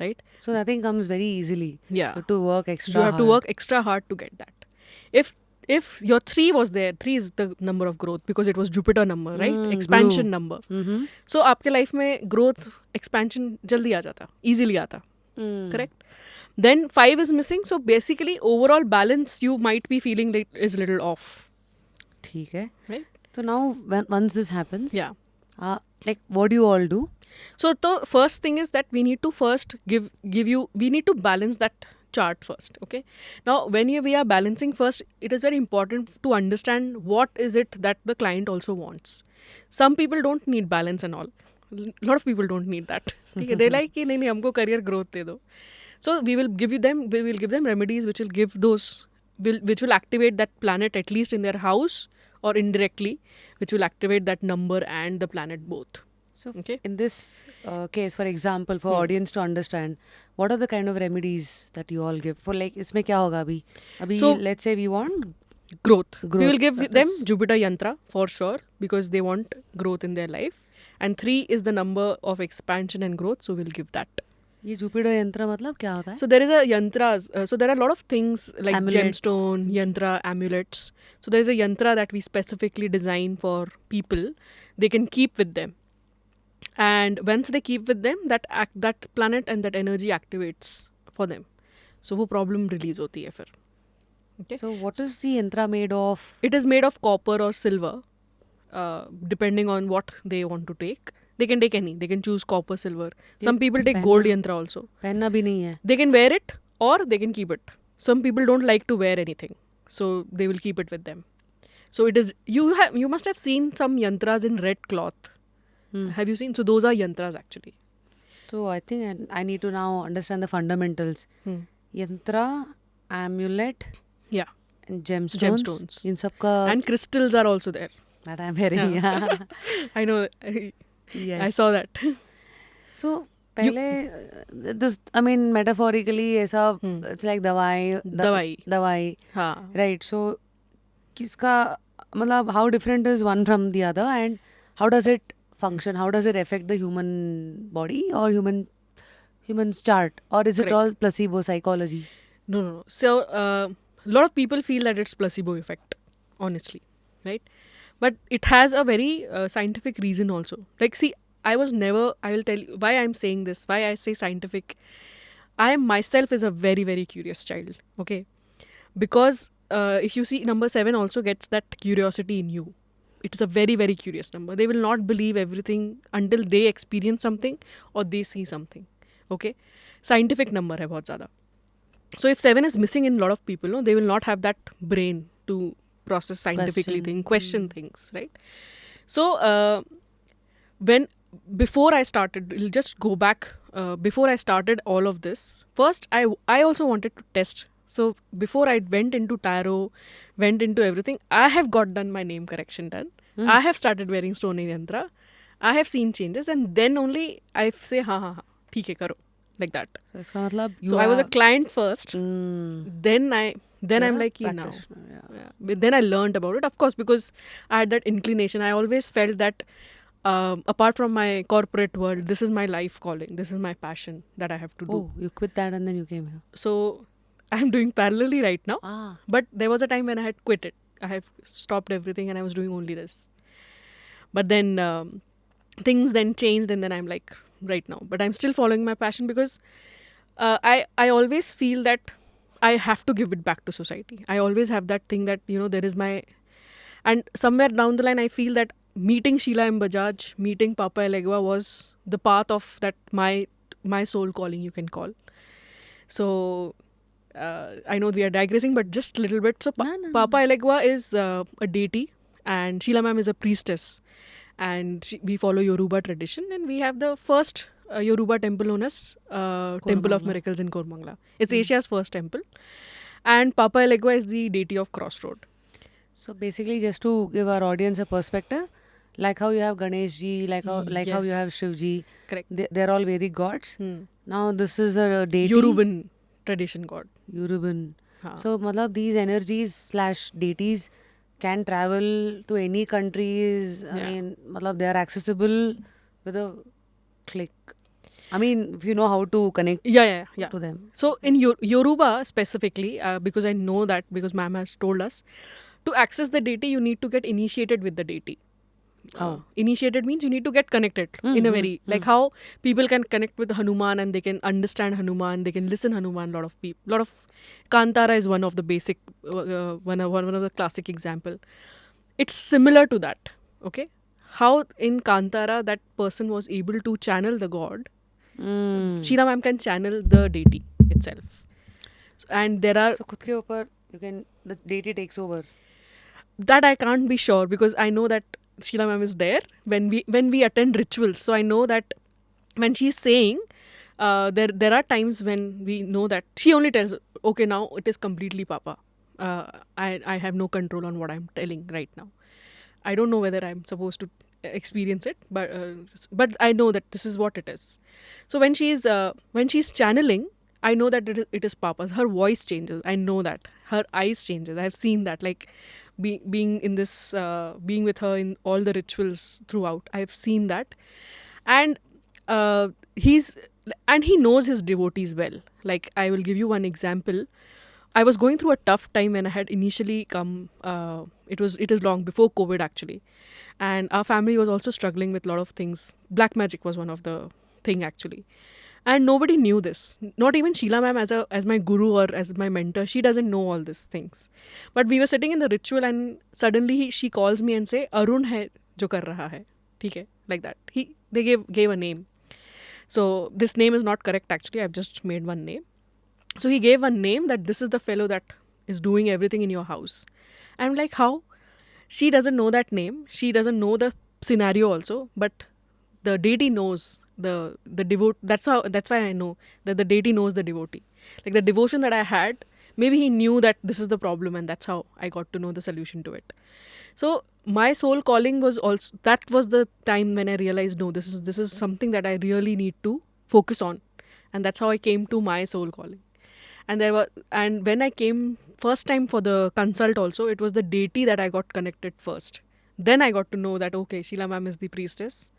Right? So nothing comes very easily. Yeah. You have to work extra You have to hard. work extra hard to get that. If your 3 was there, 3 is the number of growth because it was Jupiter number, right? Expansion number. So आपके life में growth, expansion जल्दी आ जाता, easily आता. Correct? Then 5 is missing, so basically overall balance you might be feeling like is little off. ठीक है. Right? So now once this happens, Yeah. like what do you all do? So the first thing is that we need to first we need to balance that chart first. Okay. Now when we are balancing first, it is very important to understand what is it that the client also wants. Some people don't need balance and all. A lot of people don't need that. They like कि नहीं हमको career growth दे दो. So we will give them remedies which will which will activate that planet at least in their house or indirectly, which will activate that number and the planet both. So Okay. in this case, for example, for audience to understand, what are the kind of remedies that you all give? For like, इसमें क्या होगा अभी So- let's say we want Growth. We will Growth, give that them is- Jupiter Yantra for sure because they want growth in their life. And 3 is the number of expansion and growth, so we'll give that. ये जुपिडो यंत्र मतलब क्या होता है? So there is a yantras. So there are a lot of things like Amulet. gemstone, yantra, amulets. So there is a yantra that we specifically design for people. They can keep with them, and once they keep with them, that planet and that energy activates for them. So वो problem release होती है फिर. Okay. So what is the yantra made of? It is made of copper or silver, depending on what they want to take. They can take any. They can choose copper, silver. Some people take gold yantra also. पहनना भी नहीं है. They can wear it or they can keep it. Some people don't like to wear anything, so they will keep it with them. So it is you must have seen some yantras in red cloth. Have you seen? So those are yantras actually. So I think I need to now understand the fundamentals. Yantra, amulet, Yeah. and gemstones. इन सब का And crystals are also there. that I'm hearing. Yeah. I know. Yes. I saw that. So पहले this I mean metaphorically ऐसा it's like दवाई दवाई हाँ. right. So किसका मतलब how different is one from the other and how does it function? How does it affect the human body or human's chart, or is it Correct. all placebo psychology? No. So a lot of people feel that it's placebo effect, honestly, right? But it has a very scientific reason also. Like, see, I will tell you why I'm saying this, why I say scientific. I myself is a very, very curious child, okay? Because if you see, number 7 also gets that curiosity in you. It is a very, very curious number. They will not believe everything until they experience something or they see something, okay? Scientific number hai bahut zyada. So if 7 is missing in a lot of people, no, they will not have that brain to process scientifically question things, right? So before I started, we'll just go back. Before I started all of this, first I also wanted to test. So before I went into tarot, went into everything, I have done my name correction done. I have started wearing stone yantra. I have seen changes, and then only I say ha, theek hai, karo, like that. So इसका मतलब So I was a client first. Then I'm like, now. Yeah. But then I learned about it, of course, because I had that inclination. I always felt that apart from my corporate world, this is my life calling. This is my passion that I have to do. Oh, you quit that and then you came here. So I'm doing parallelly right now. Ah. But there was a time when I had quit it. I have stopped everything and I was doing only this. But then things then changed, and then I'm like, right now. But I'm still following my passion because I always feel that I have to give it back to society. I always have that thing that, there is my... And somewhere down the line, I feel that meeting Sheila M. Bajaj, meeting Papa Elegua was the path of that my soul calling, you can call. So I know we are digressing, but just a little bit. So Papa Elegua is a deity and Sheila Ma'am is a priestess. And we follow Yoruba tradition, and we have the first Yoruba temple known as Temple of Miracles in Koramangala. It's Asia's first temple. And Papa Elegua is the deity of Crossroad. So basically, just to give our audience a perspective, like how you have Ganesh ji, like how you have Shiv ji. Correct. They're all Vedic gods. Now this is a deity. Yoruban tradition god. Yoruban. So matlab these energies / deities can travel to any countries. I mean, matlab they are accessible with a click. I mean, if you know how to connect to them. So in Yoruba specifically, because I know that because ma'am has told us, to access the deity, you need to get initiated with the deity. Initiated means you need to get connected in a very... Like how people can connect with Hanuman and they can understand Hanuman, they can listen Hanuman. Lot of Kantara is one of the basic, one of the classic example. It's similar to that, okay? How in Kantara that person was able to channel the god. Sheila Ma'am can channel the deity itself. And there are... So khud ke upar the deity takes over. That I can't be sure because I know that Sheila Ma'am is there when we attend rituals. So I know that when she's saying, there are times when we know that she only tells, okay, now it is completely Papa. I have no control on what I'm telling right now. I don't know whether I'm supposed to experience it, but I know that this is what it is. So when she's channeling, I know that it is Papa's. Her voice changes. I know that. Her eyes changes. I've seen that. Like being in this, being with her in all the rituals throughout. I've seen that. And and he knows his devotees well. Like, I will give you one example. I was going through a tough time when I had initially come. It is long before COVID actually, and our family was also struggling with a lot of things. Black magic was one of the thing actually, and nobody knew this. Not even Sheila ma'am as my guru or as my mentor. She doesn't know all these things. But we were sitting in the ritual, and suddenly she calls me and say, "Arun hai jo kar raha hai." ठीक है, like that. They gave a name. So this name is not correct actually. I've just made one name. So he gave a name that this is the fellow that is doing everything in your house. I'm like, how? She doesn't know that name. She doesn't know the scenario also, but the deity knows the devote. That's why I know that the deity knows the devotee. Like the devotion that I had, maybe he knew that this is the problem, and that's how I got to know the solution to it. So my soul calling was also, that was the time when I realized, no, this is something that I really need to focus on, and that's how I came to my soul calling. And when I came first time for the consult also, it was the deity that I got connected first. Then I got to know that, okay, Sheila ma'am is the priestess,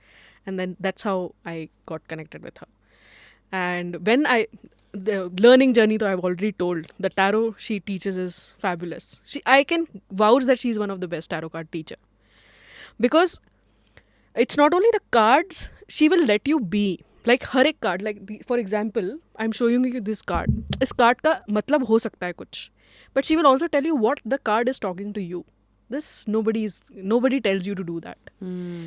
and then that's how I got connected with her. And the learning journey, though, I've already told, the tarot she teaches is fabulous. I can vouch that she's one of the best tarot card teacher, because it's not only the cards, she will let you be. Like हर एक card, like for example, I'm showing you this card. इस card का मतलब हो सकता है कुछ, but she will also tell you what the card is talking to you. Nobody tells you to do that.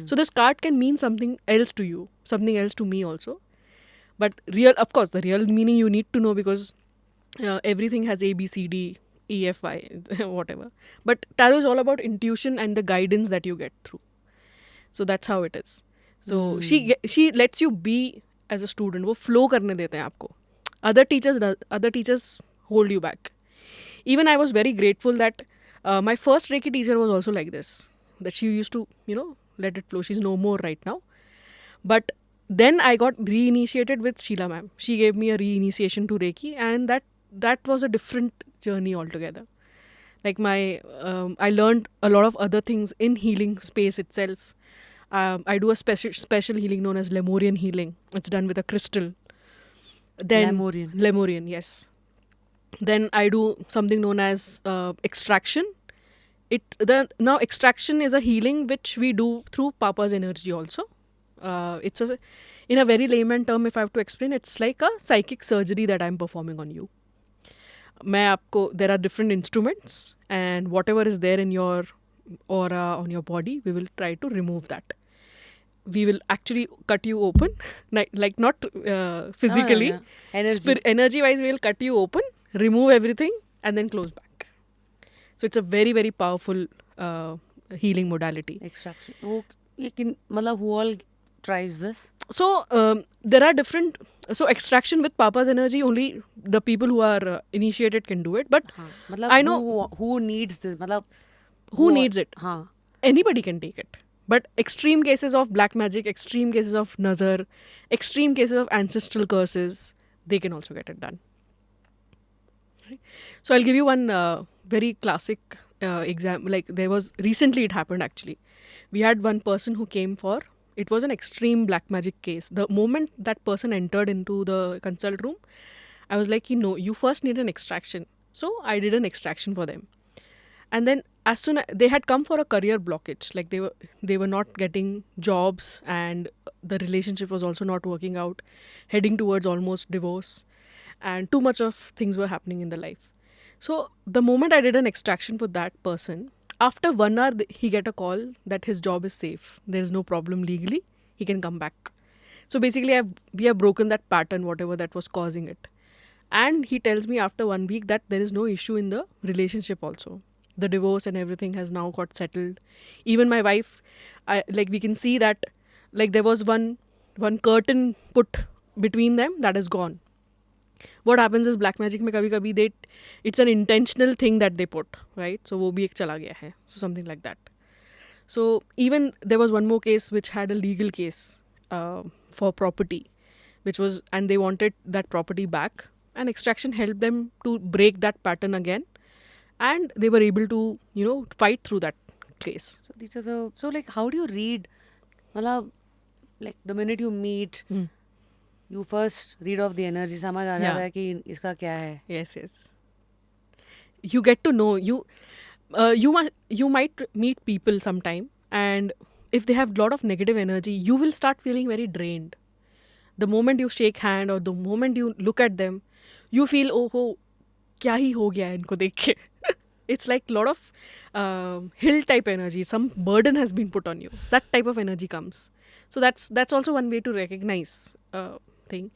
So this card can mean something else to you, something else to me also. But of course, the real meaning you need to know, because everything has A, B, C, D, E, F, I, whatever. But tarot is all about intuition and the guidance that you get through. So that's how it is. So she lets you be as a student. वो flow करने देते हैं आपको. Other teachers hold you back. Even I was very grateful that my first Reiki teacher was also like this. That she used to, let it flow. She's no more right now. But then I got reinitiated with Sheila ma'am. She gave me a reinitiation to Reiki, and that was a different journey altogether. Like I learned a lot of other things in healing space itself. I do a special healing known as Lemurian healing. It's done with a crystal. Then Lemurian, yes. Then I do something known as extraction. Now extraction is a healing which we do through Papa's energy also. In a very layman term, if I have to explain, it's like a psychic surgery that I'm performing on you. There are different instruments, and whatever is there in your aura on your body, we will try to remove that. We will actually cut you open, like not physically. Energy wise, we will cut you open, remove everything, and then close back. So it's a very, very powerful healing modality. Extraction. Who all tries this? So there are different. So extraction with Papa's energy, only the people who are initiated can do it. But I know who needs this. Who needs it? Anybody can take it. But extreme cases of black magic, extreme cases of nazar, extreme cases of ancestral curses, they can also get it done. Right? So I'll give you one very classic example. Like recently it happened actually. We had one person who came for, it was an extreme black magic case. The moment that person entered into the consult room, I was like, no, you first need an extraction. So I did an extraction for them. And then as soon as they had come for a career blockage, like they were not getting jobs, and the relationship was also not working out, heading towards almost divorce, and too much of things were happening in the life. So the moment I did an extraction for that person, after 1 hour he get a call that his job is safe. There is no problem legally. He can come back. So basically we have broken that pattern, whatever that was causing it. And he tells me after 1 week that there is no issue in the relationship also. The divorce and everything has now got settled. Even my wife, we can see that like there was one curtain put between them that is gone. What happens is black magic mein kabhi it's an intentional thing that they put, right? So wo bhi ek chala gaya hai. So something like that. So even there was one more case which had a legal case for property, and they wanted that property back, and extraction helped them to break that pattern again. And they were able to, fight through that case. So these are how do you read? Like the minute you meet, You first read off the energy, समझ आ जाता है कि इसका क्या है. Yes, yes. You get to know you might meet people sometime, and if they have a lot of negative energy, you will start feeling very drained. The moment you shake hand or the moment you look at them, you feel oh क्या ही हो गया है इनको देख के. It's like a lot of hill type energy. Some burden has been put on you. That type of energy comes. So that's also one way to recognize thing.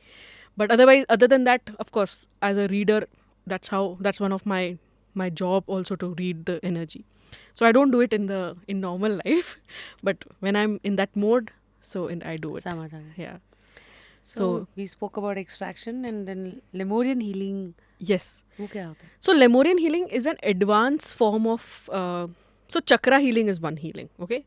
But otherwise, other than that, of course, as a reader, that's one of my job also to read the energy. So I don't do it in normal life, but when I'm in that mode, I do it. समझ आ गया. Yeah. So we spoke about extraction and then Lemurian healing. Yes. वो क्या होता है? So Lemurian healing is an advanced form of so chakra healing is one healing, okay?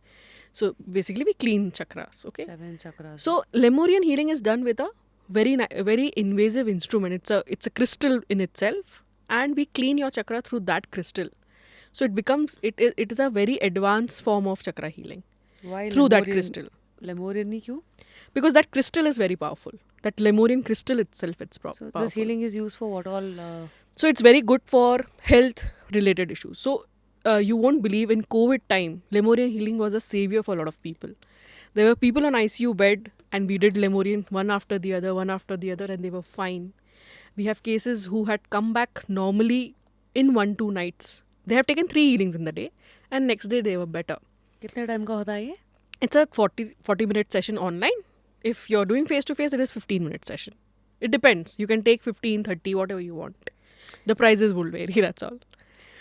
So basically we clean chakras, okay? 7 chakras. So Lemurian healing is done with a very invasive instrument. It's a crystal in itself, and we clean your chakra through that crystal. So it is a very advanced form of chakra healing Why through that Lemurian- crystal, Lemurian ही क्यों? because that crystal is very powerful. That Lemurian crystal itself, it's So powerful. this healing is used for what all? So it's very good for health related issues. So you won't believe, in COVID time, Lemurian healing was a savior for a lot of people. There were people on ICU bed, and we did Lemurian one after the other, and they were fine. We have cases who had come back normally in 1-2 nights. They have taken 3 healings in the day, and next day they were better. कितने time का होता है ये? It's a 40 minute session online. If you're doing face to face, it is 15-minute session. It depends. You can take 15, 30, whatever you want. The prices will vary, that's all.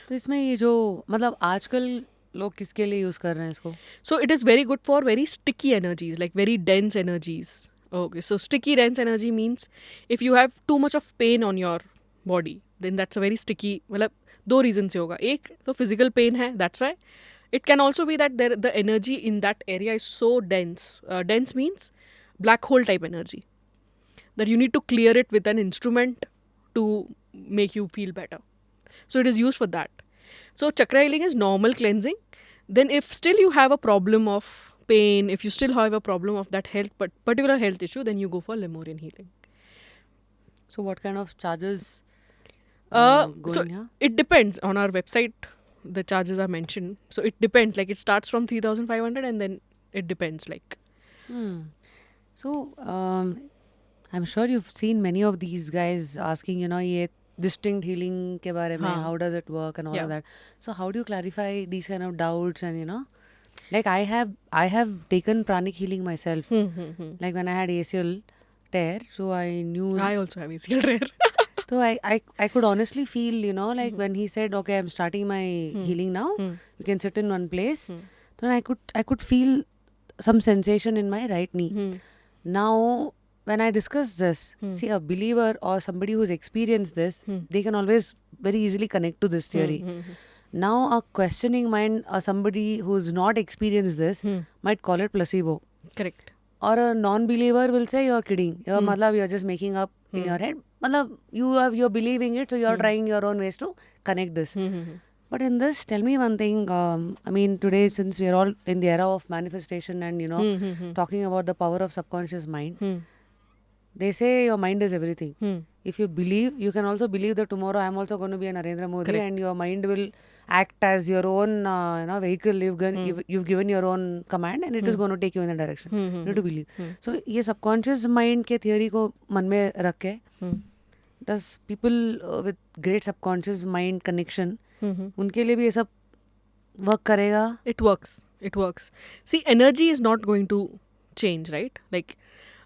तो इसमें ये जो मतलब आजकल लोग किसके लिए यूज कर रहे हैं इसको? So it is very good for very sticky energies, like very dense energies. Okay, so sticky dense energy means if you have too much of pain on your body, then that's a very sticky. मतलब 2 reasons से होगा. एक तो physical pain है, that's why. It can also be that the energy in that area is so dense. Dense means black hole type energy, that you need to clear it with an instrument to make you feel better. So it is used for that. So chakra healing is normal cleansing. Then if still you have a problem of pain, if you still have a problem of that particular health issue, then you go for Lemurian healing. So what kind of charges So going here? it depends. On our website, the charges are mentioned. So it depends. Like it starts from 3,500, and then it depends. Like So I'm sure you've seen many of these guys asking, ये distinct healing के बारे में, हाँ. how does it work and all Yeah. of that. So how do you clarify these kind of doubts and like I have taken pranic healing myself. Like when I had ACL tear, so I knew. I also have ACL tear. So I could honestly feel, like when he said, okay, I'm starting my healing now. You can sit in one place. Then I could feel some sensation in my right knee. Now, when I discuss this, see, a believer or somebody who's experienced this, they can always very easily connect to this theory. Now, a questioning mind or somebody who's not experienced this might call it placebo. Correct. Or a non-believer will say you're kidding. You're just making up in your head. You're believing it, so you're trying your own ways to connect this. But in this, tell me one thing. I mean, today, since we're all in the era of manifestation and talking about the power of subconscious mind, they say your mind is everything. If you believe, you can also believe that tomorrow I'm also going to be a Narendra Modi. Correct. And your mind will act as your own vehicle. You've given your own command and it is going to take you in the direction. You need to believe. So ये subconscious mind के theory को मन में रख के, does people with great subconscious mind connection, उनके लिए भी ये सब work करेगा? It works. See, energy is not going to change, right? Like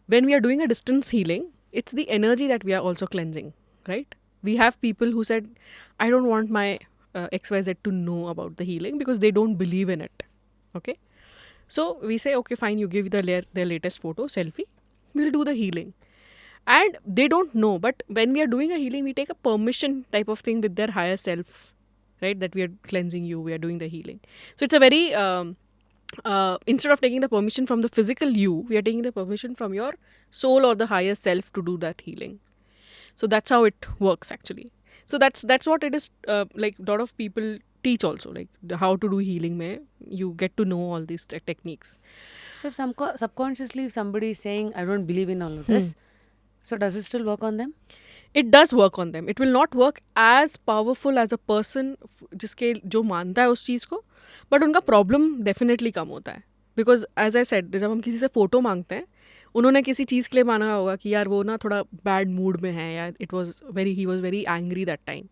when we are doing a distance healing, it's the energy that we are also cleansing, right? We have people who said, I don't want my XYZ to know about the healing because they don't believe in it. Okay? So we say, okay, fine, you give their latest photo, selfie, we'll do the healing. And they don't know, but when we are doing a healing, we take a permission type of thing with their higher self, right? That we are cleansing you, we are doing the healing. So it's a very, instead of taking the permission from the physical you, we are taking the permission from your soul or the higher self to do that healing. So that's how it works actually. So that's what it is. Like a lot of people teach also, like how to do healing. Mein you get to know all these techniques. So if subconsciously if somebody is saying, I don't believe in all of this, So does it still work on them? It does work on them. It will not work as powerful as a person जिसके जो मानता है उस चीज़ को, but उनका problem definitely come होता है. Because as I said, जब हम किसी से फ़ोटो मांगते हैं, उन्होंने किसी चीज़ के लिए माना होगा कि यार वो ना थोड़ा बैड मूड में है, या he was very angry that time.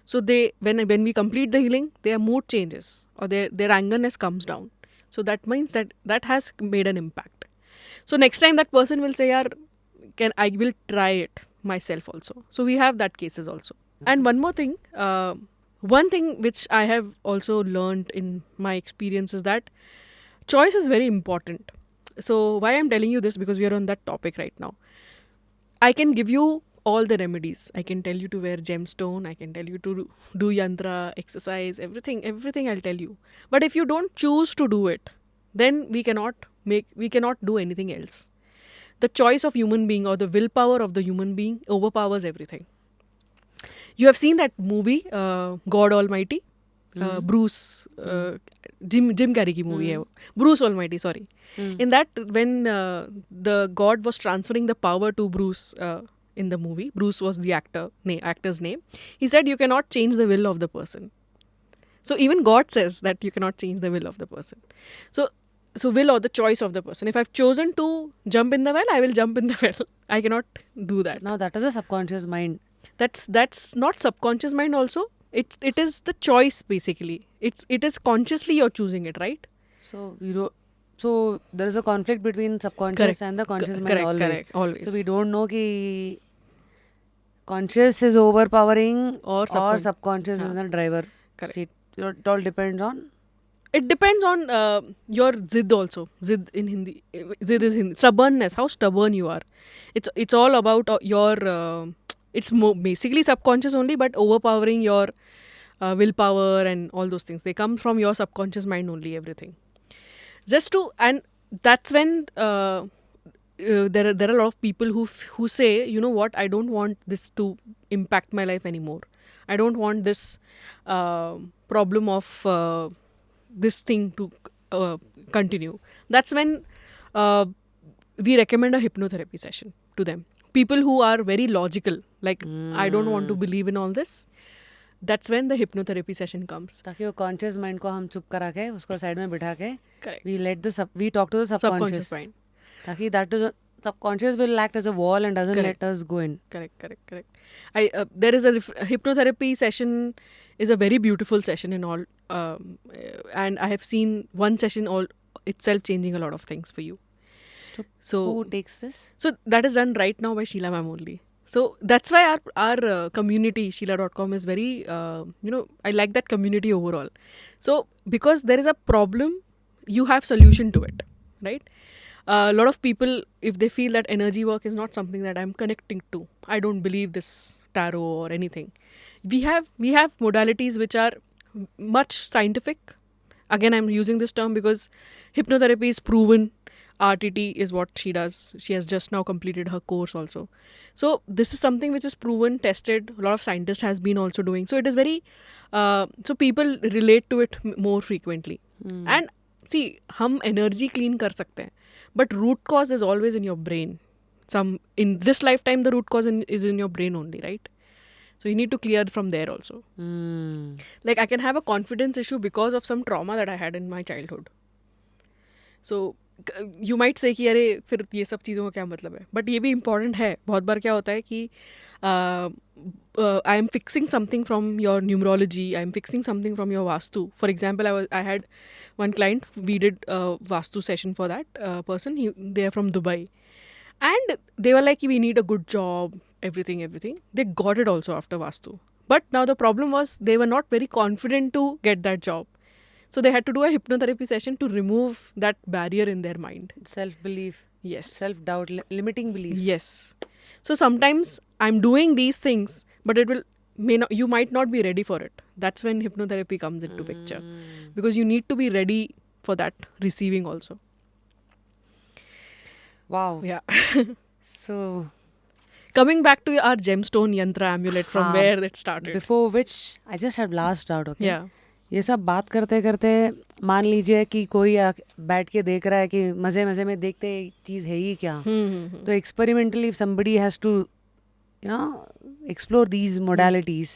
So they when we complete the healing, their mood changes, or their angerness comes down. So that means that has made an impact. So next time that person will say, yaar, I will try it myself also. So we have that cases also. And one more thing, one thing which I have also learned in my experience is that choice is very important. So why I'm telling you this, because we are on that topic right now. I can give you all the remedies. I can tell you to wear gemstone, I can tell you to do yantra, exercise, everything I'll tell you. But if you don't choose to do it, then we cannot do anything else. The choice of human being, or the willpower of the human being, overpowers everything. You have seen that movie, God Almighty. Bruce, Jim Carrey की movie है वो. Bruce Almighty, sorry. In that, when the God was transferring the power to Bruce in the movie, Bruce was the actor's name. He said you cannot change the will of the person. So even God says that you cannot change the will of the person. So will, or the choice of the person. If I've chosen to jump in the well, I will jump in the well. I cannot do that. Now that is a subconscious mind. That's not subconscious mind also. It is the choice basically. It is consciously you're choosing it, right? So we don't. So there is a conflict between subconscious Correct. and the conscious mind Correct, always. correct, always. So we don't know कि conscious is overpowering Or subconscious is the driver. Correct. See, it all depends on. It depends on your zid also. Zid in Hindi. Zid is Hindi. Stubbornness. How stubborn you are. It's all about your. It's basically subconscious only, but overpowering your willpower and all those things. They come from your subconscious mind only. Everything. And that's when there are a lot of people who say, you know what, I don't want this to impact my life anymore. I don't want this problem of this thing to continue. That's when we recommend a hypnotherapy session to them. People who are very logical, like I don't want to believe in all this. That's when the hypnotherapy session comes. ताकि वो conscious mind को हम चुप करा के उसको side में बिठा के Correct. we talk to the subconscious mind. ताकि that is subconscious will act as a wall and doesn't Correct. let us go in. Correct. There is a hypnotherapy session is a very beautiful session in all, and I have seen one session all itself changing a lot of things for you. So Who takes this? So that is done right now by Sheila ma'am only. So that's why our community, Sheila.com, is very, I like that community overall. So because there is a problem, you have solution to it, right? A lot of people, if they feel that energy work is not something that I'm connecting to, I don't believe this tarot or anything. We have modalities which are much scientific. Again, I'm using this term because hypnotherapy is proven. RTT is what she does. She has just now completed her course also. So this is something which is proven, tested. A lot of scientists has been also doing. So it is very, so people relate to it more frequently. And see, हम energy clean कर सकते हैं. But root cause is always in your brain. In this lifetime, the root cause is in your brain only, right? So you need to clear from there also. Like I can have a confidence issue because of some trauma that I had in my childhood. So you might say कि अरे फिर ये सब चीज़ों का क्या मतलब है, बट ये भी इम्पॉर्टेंट है. बहुत बार क्या होता है कि I am fixing something from your numerology, I am fixing something from your Vastu. For example, I had one client, we did a Vastu session for that person. They are from Dubai. And they were like, we need a good job, everything. They got it also after Vastu. But now the problem was they were not very confident to get that job. So they had to do a hypnotherapy session to remove that barrier in their mind. Self-belief. Yes. Self-doubt, limiting beliefs. Yes. So sometimes I'm doing these things, but you might not be ready for it. That's when hypnotherapy comes into picture. Because you need to be ready for that receiving also. Wow. Yeah. So coming back to our gemstone yantra amulet from where it started. Before which I just had last doubt, okay? Yeah. ये सब बात करते करते मान लीजिए कि कोई बैठ के देख रहा है कि मज़े मज़े में देखते चीज़ है ही क्या, तो experimentally if somebody has to you know explore these modalities,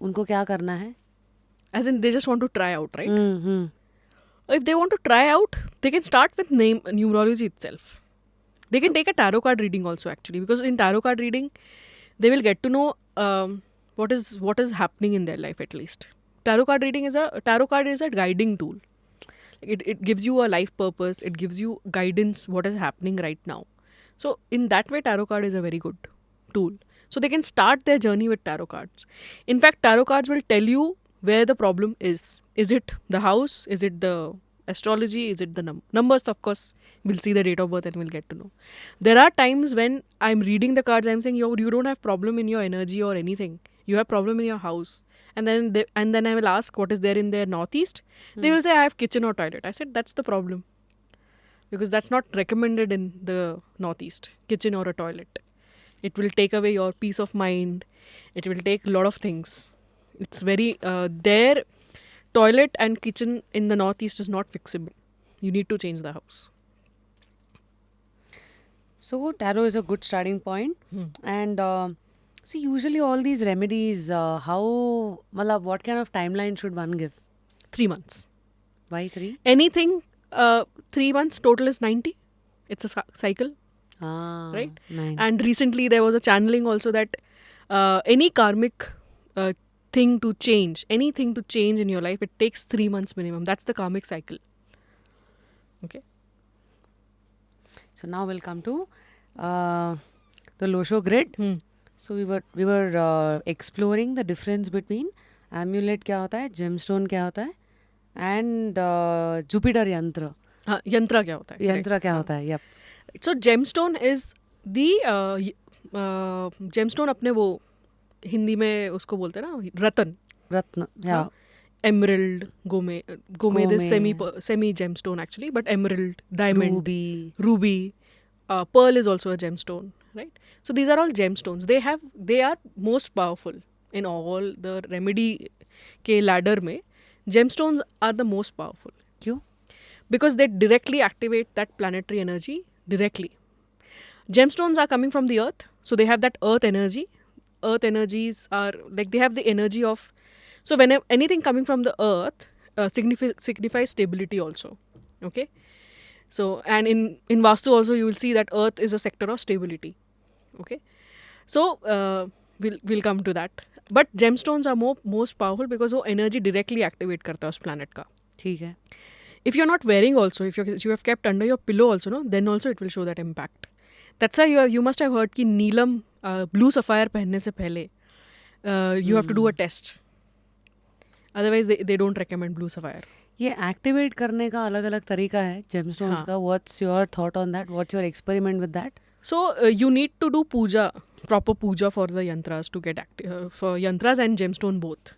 उनको क्या करना है? As in, they just want to try out, right? Hmm If they want to try out, they can start with numerology itself. They can take a tarot card reading also, actually, because in tarot card reading, they will get to know what is happening in their life at least. Tarot card is a guiding tool. It gives you a life purpose. It gives you guidance what is happening right now. So in that way, tarot card is a very good tool. So they can start their journey with tarot cards. In fact, tarot cards will tell you where the problem is. Is it the house? Is it the astrology? Is it the numbers? Of course, we'll see the date of birth and we'll get to know. There are times when I'm reading the cards, I'm saying, you don't have problem in your energy or anything. You have problem in your house. And then I will ask what is there in their northeast. They will say I have kitchen or toilet. I said that's the problem, because that's not recommended in the northeast, kitchen or a toilet. It will take away your peace of mind. It will take a lot of things. It's very their toilet and kitchen in the northeast is not fixable. You need to change the house. So tarot is a good starting point. And see, usually all these remedies, what kind of timeline should one give? 3 months. Why 3? Anything 3 months total is 90. It's a cycle. Right? 9. And recently there was a channeling also that any karmic thing to change, anything to change in your life, it takes 3 months minimum. That's the karmic cycle. Okay. So now we'll come to the Losho grid. So we were exploring the difference between amulet क्या होता है, gemstone क्या होता है, and Jupiter yantra. Yantra क्या होता है? Yantra क्या होता है? Yep. So gemstone is the gemstone अपने वो हिंदी में उसको बोलते हैं ना रत्न. Yeah. Emerald, gome is semi gemstone actually, but emerald, diamond, ruby, pearl is also a gemstone, right? So these are all gemstones. They are most powerful in all the remedy के ladder में. Gemstones are the most powerful. क्यों? Because they directly activate that planetary energy directly. Gemstones are coming from the earth, so they have that earth energy. Earth energies are like they have the energy of. So when anything coming from the earth signifies stability also. Okay. So and in Vastu also you will see that earth is a sector of stability. Okay. So we'll come to that. But gemstones are most powerful because वो energy directly activate करता है उस planet का. ठीक है. If you're not wearing also, if you have kept under your pillow also, no, then also it will show that impact. That's why you must have heard कि नीलम blue sapphire पहनने से पहले you have to do a test. Otherwise they don't recommend blue sapphire. ये activate करने का अलग अलग तरीका है जेमस्टोन्स का. What's your thought on that? What's your experiment with that? So you need to do puja, proper puja for the yantras to get active, for yantras and gemstone both.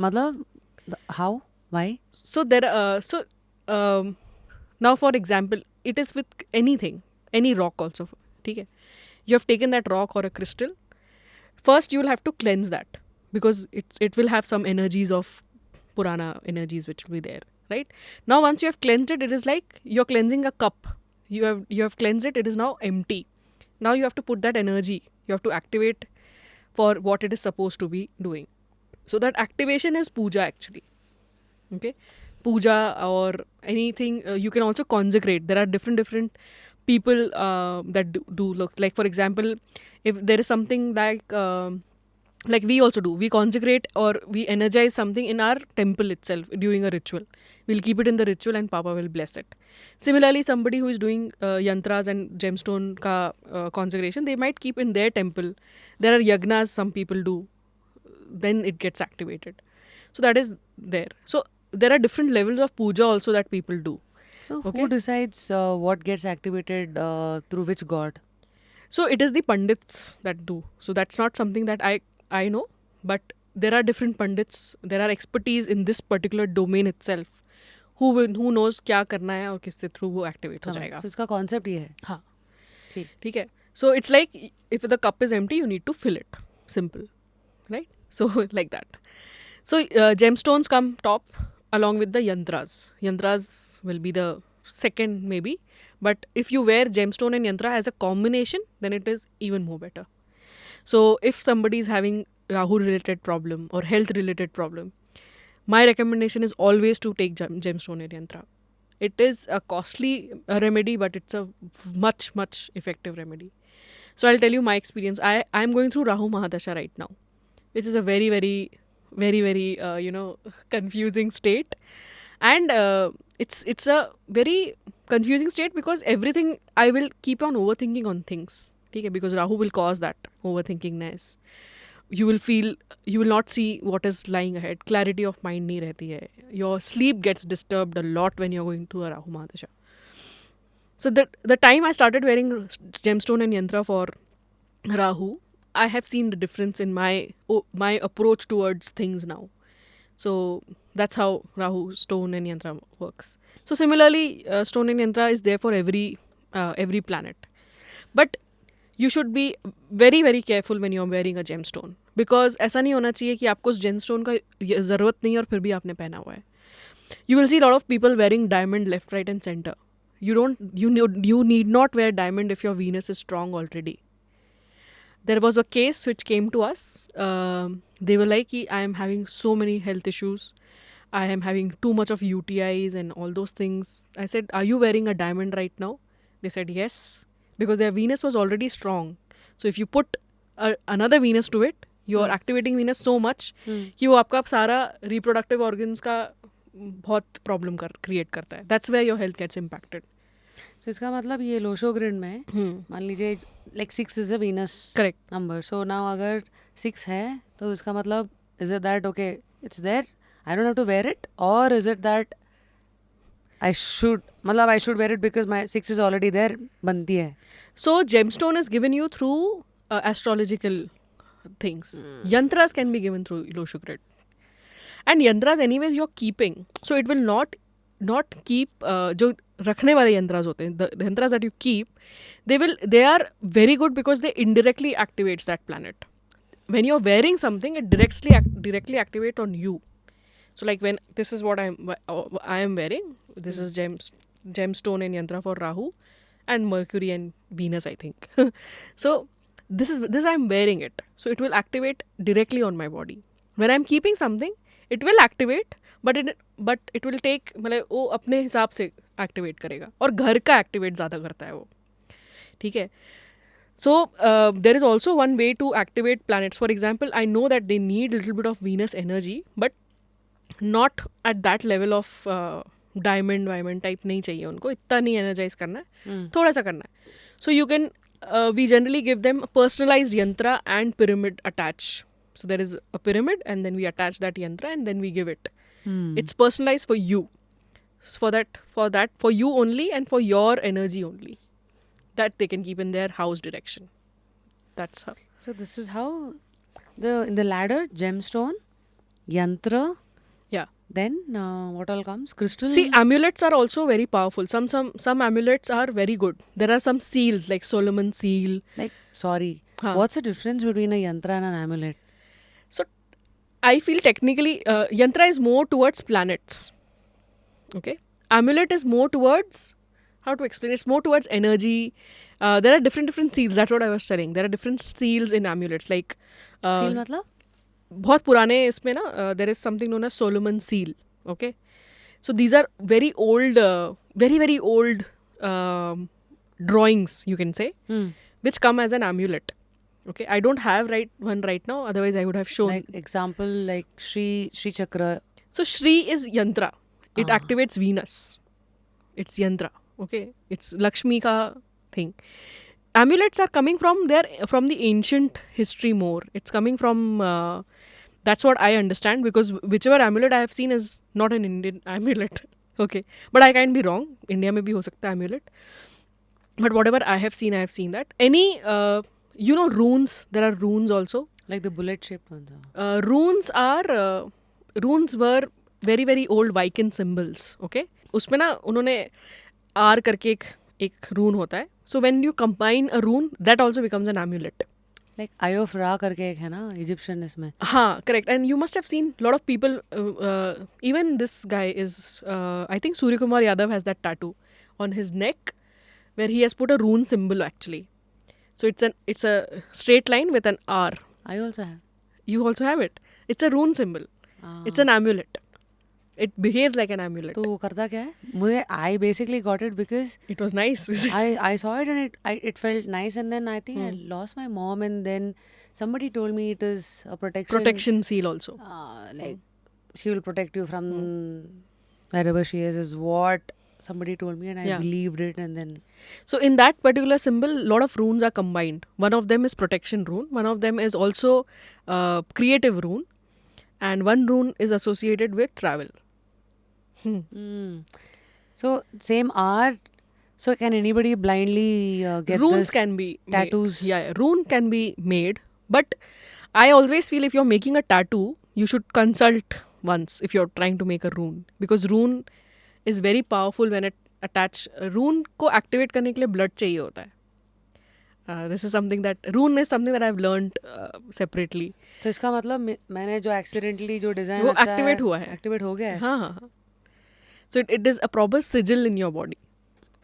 मतलब how? Why? So now for example, it is with anything, any rock also. Okay? You have taken that rock or a crystal. First, you will have to cleanse that because it will have some energies of Purana energies which will be there. Right? Now, once you have cleansed it, it is like you're cleansing a cup. You have cleansed it. It is now empty. Now you have to put that energy. You have to activate for what it is supposed to be doing. So that activation is puja actually. Okay, puja or anything. You can also consecrate. There are different people that do look like, for example, if there is something like we also do, we consecrate or we energize something in our temple itself during a ritual. We'll keep it in the ritual and Papa will bless it. Similarly, somebody who is doing yantras and gemstone ka consecration, they might keep in their temple. There are yagnas some people do. Then it gets activated. So that is there. So there are different levels of puja also that people do. So who decides what gets activated through which god? So it is the pandits that do. So that's not something that I know, but there are different pandits. There are expertise in this particular domain itself. Who knows क्या करना है और किससे through वो activate हो जाएगा. So इसका concept ये है. हाँ. ठीक है. So it's like if the cup is empty, you need to fill it. Simple, right? So like that. So gemstones come top along with the yantras. Yantras will be the second maybe. But if you wear gemstone and yantra as a combination, then it is even more better. So if somebody is having Rahu related problem or health related problem, my recommendation is always to take gemstone and yantra. It is a costly remedy, but it's a much effective remedy. So I'll tell you my experience. I'm going through Rahu Mahadasha right now, which is a very confusing state, and it's a very confusing state because everything I will keep on overthinking on things. Okay, because Rahu will cause that overthinkingness. You will not see what is lying ahead. Clarity of mind nahi rehti hai. Your sleep gets disturbed a lot when you're going through a Rahu Mahadasha. So the time I started wearing gemstone and yantra for Rahu, I have seen the difference in my approach towards things now. So that's how Rahu stone and yantra works. So similarly, stone and yantra is there for every planet, but you should be very careful when you're wearing a gemstone, because ऐसा नहीं होना चाहिए कि आपको उस gemstone का ज़रूरत नहीं है और फिर भी आपने पहना हुआ है. You will see a lot of people wearing diamond left, right and center. You need not wear diamond if your Venus is strong already. There was a case which came to us. They were like, I am having so many health issues. I am having too much of UTIs and all those things. I said, are you wearing a diamond right now? They said yes, because their Venus was already strong. So if you put another Venus to it, you are activating Venus so much कि वो आपका सारा reproductive organs का बहुत problem create करता है. That's where your health gets impacted. So इसका मतलब ये लोशो ग्रिड में मान लीजिए like 6 is a Venus Correct. number. So now अगर 6 है तो इसका मतलब is it that okay it's there, I don't have to wear it, or is it that I should wear it because my 6 is already there बनती है. So gemstone is given you through astrological things. Yantras can be given through Losho grid. And yantras anyways you're keeping. So it will not keep जो रखने वाले यंत्रास होते हैं, the yantras that you keep, they are very good because they indirectly activates that planet. When you're wearing something, it directly activate on you. So like when this is what I am wearing, this is gemstone and yantra for Rahu and Mercury and Venus, I think. So this I'm wearing it, so it will activate directly on my body. When I'm keeping something, it will activate, but it will take, मतलब वो अपने हिसाब से activate करेगा, और घर का activate ज़्यादा करता है वो. ठीक है. So there is also one way to activate planets. For example, I know that they need a little bit of Venus energy, but not at that level of diamond type नहीं चाहिए उनको, इतना नहीं energize करना है, थोड़ा सा करना है. So you can we generally give them a personalized yantra and pyramid attach. So there is a pyramid and then we attach that yantra and then we give it. It's personalized for you, for you only and for your energy only, that they can keep in their house direction. That's how. So this is how in the ladder, gemstone, yantra. Yeah. Then what all comes? Crystal. See, amulets are also very powerful. Some amulets are very good. There are some seals like Solomon seal. Like, sorry, what's the difference between a yantra and an amulet? So I feel technically yantra is more towards planets. Okay. Amulet is more towards, how to explain, it's more towards energy. There are different seals. That's what I was telling. There are different seals in amulets. Like Seal मतलब? बहुत पुराने इसमें ना there is something known as Solomon seal. Okay. So these are very old, very old drawings, you can say, which come as an amulet. Okay. I don't have one right now. Otherwise, I would have shown. Like example, like Shri Chakra. So Shri is yantra. It activates Venus. It's yantra. Okay. It's Lakshmi ka thing. Amulets are coming from the ancient history more. It's coming from that's what I understand, because whichever amulet I have seen is not an Indian amulet. Okay. But I can't be wrong. India mein bhi ho sakta hai amulet. But whatever I have seen that. Any runes, there are runes also. Like the bullet shaped ones. Runes were very very old Viking symbols. Okay. उसमें ना उन्होंने R करके एक rune होता है. So when you combine a rune, that also becomes an amulet. Like I of रा करके एक है ना इजिप्शियन इसमें. हाँ, correct. And you must have seen a lot of people, even this guy is, I think Surya Kumar Yadav has that tattoo on his neck where he has put a rune symbol actually. So it's a straight line with an R. I also have. You also have it. It's a rune symbol. It's an amulet. It behaves like an amulet. तो वो करता क्या है? मुझे I basically got it because It was nice. I saw it and it felt nice, and then I think I lost my mom, and then somebody told me it is a Protection seal also. like she will protect you from wherever she is what somebody told me, and I Yeah. believed it, and then So in that particular symbol, a lot of runes are combined. One of them is protection rune. One of them is also creative rune, and one rune is associated with travel. so same art. So can anybody blindly get Runes this can be tattoos? Made. Yeah, rune can be made, but I always feel if you're making a tattoo, you should consult once if you're trying to make a rune, because rune is very powerful when it attach. Rune को activate करने के लिए blood चाहिए होता है. This is something that rune is something that I've learned separately. तो इसका मतलब मैंने जो accidentally जो डिजाइन वो activate हुआ है. एक्टिवेट हो गया है. हाँ हाँ हाँ. So it is a proper sigil in your body,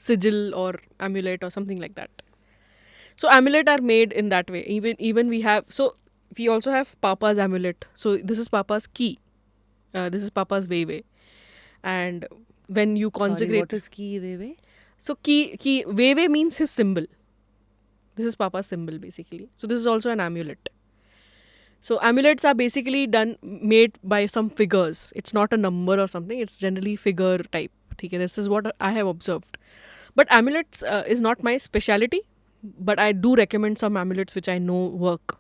sigil or amulet or something like that. So amulet are made in that way. Even we have, so we also have Papa's amulet. So this is Papa's key. This is Papa's veve. And when you consecrate, Sorry, what is key veve? so key veve means his symbol. This is Papa's symbol basically. So this is also an amulet. So amulets are basically made by some figures. It's not a number or something. It's generally figure type. Okay, this is what I have observed. But amulets is not my speciality. But I do recommend some amulets which I know work.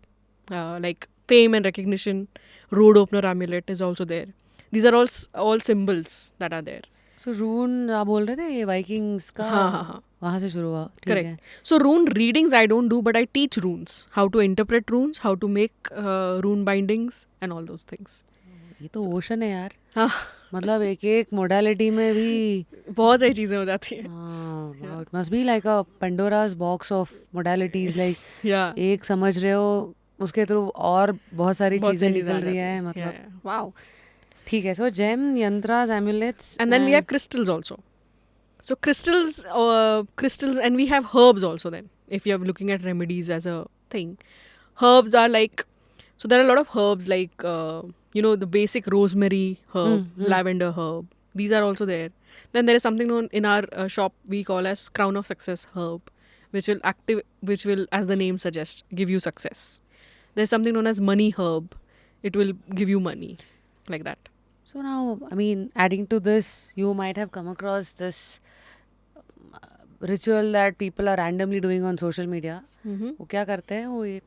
Like fame and recognition, road opener amulet is also there. These are all symbols that are there. So rune आप बोल रहे थे ये Vikings का हाँ. वहाँ से शुरू हुआ. ठीक Correct. है. So rune readings I don't do, but I teach runes. How to interpret runes, how to make rune bindings and all those things. ये तो ओशन है यार. हाँ. मतलब एक एक मोडालिटी में भी बहुत सारी चीजें हो जाती हैं. It must be like a Pandora's box of modalities. Like Yeah. एक समझ रहे हो उसके थ्रू और बहुत सारी बहुत चीजें सारी निकल आ रही जाती है. हैं. मतलब Yeah. वाओ. ठीक है. So gem yantras amulets And then we have crystals also. So crystals and we have herbs also then. If you're looking at remedies as a thing. Herbs are like, so there are a lot of herbs like, the basic rosemary herb, lavender herb. These are also there. Then there is something known in our shop we call as crown of success herb, which will, as the name suggests, give you success. There's something known as money herb. It will give you money, like that. So now, I mean, adding to this, you might have come across this ritual that people are randomly doing on social media. वो क्या करते हैं? वो ये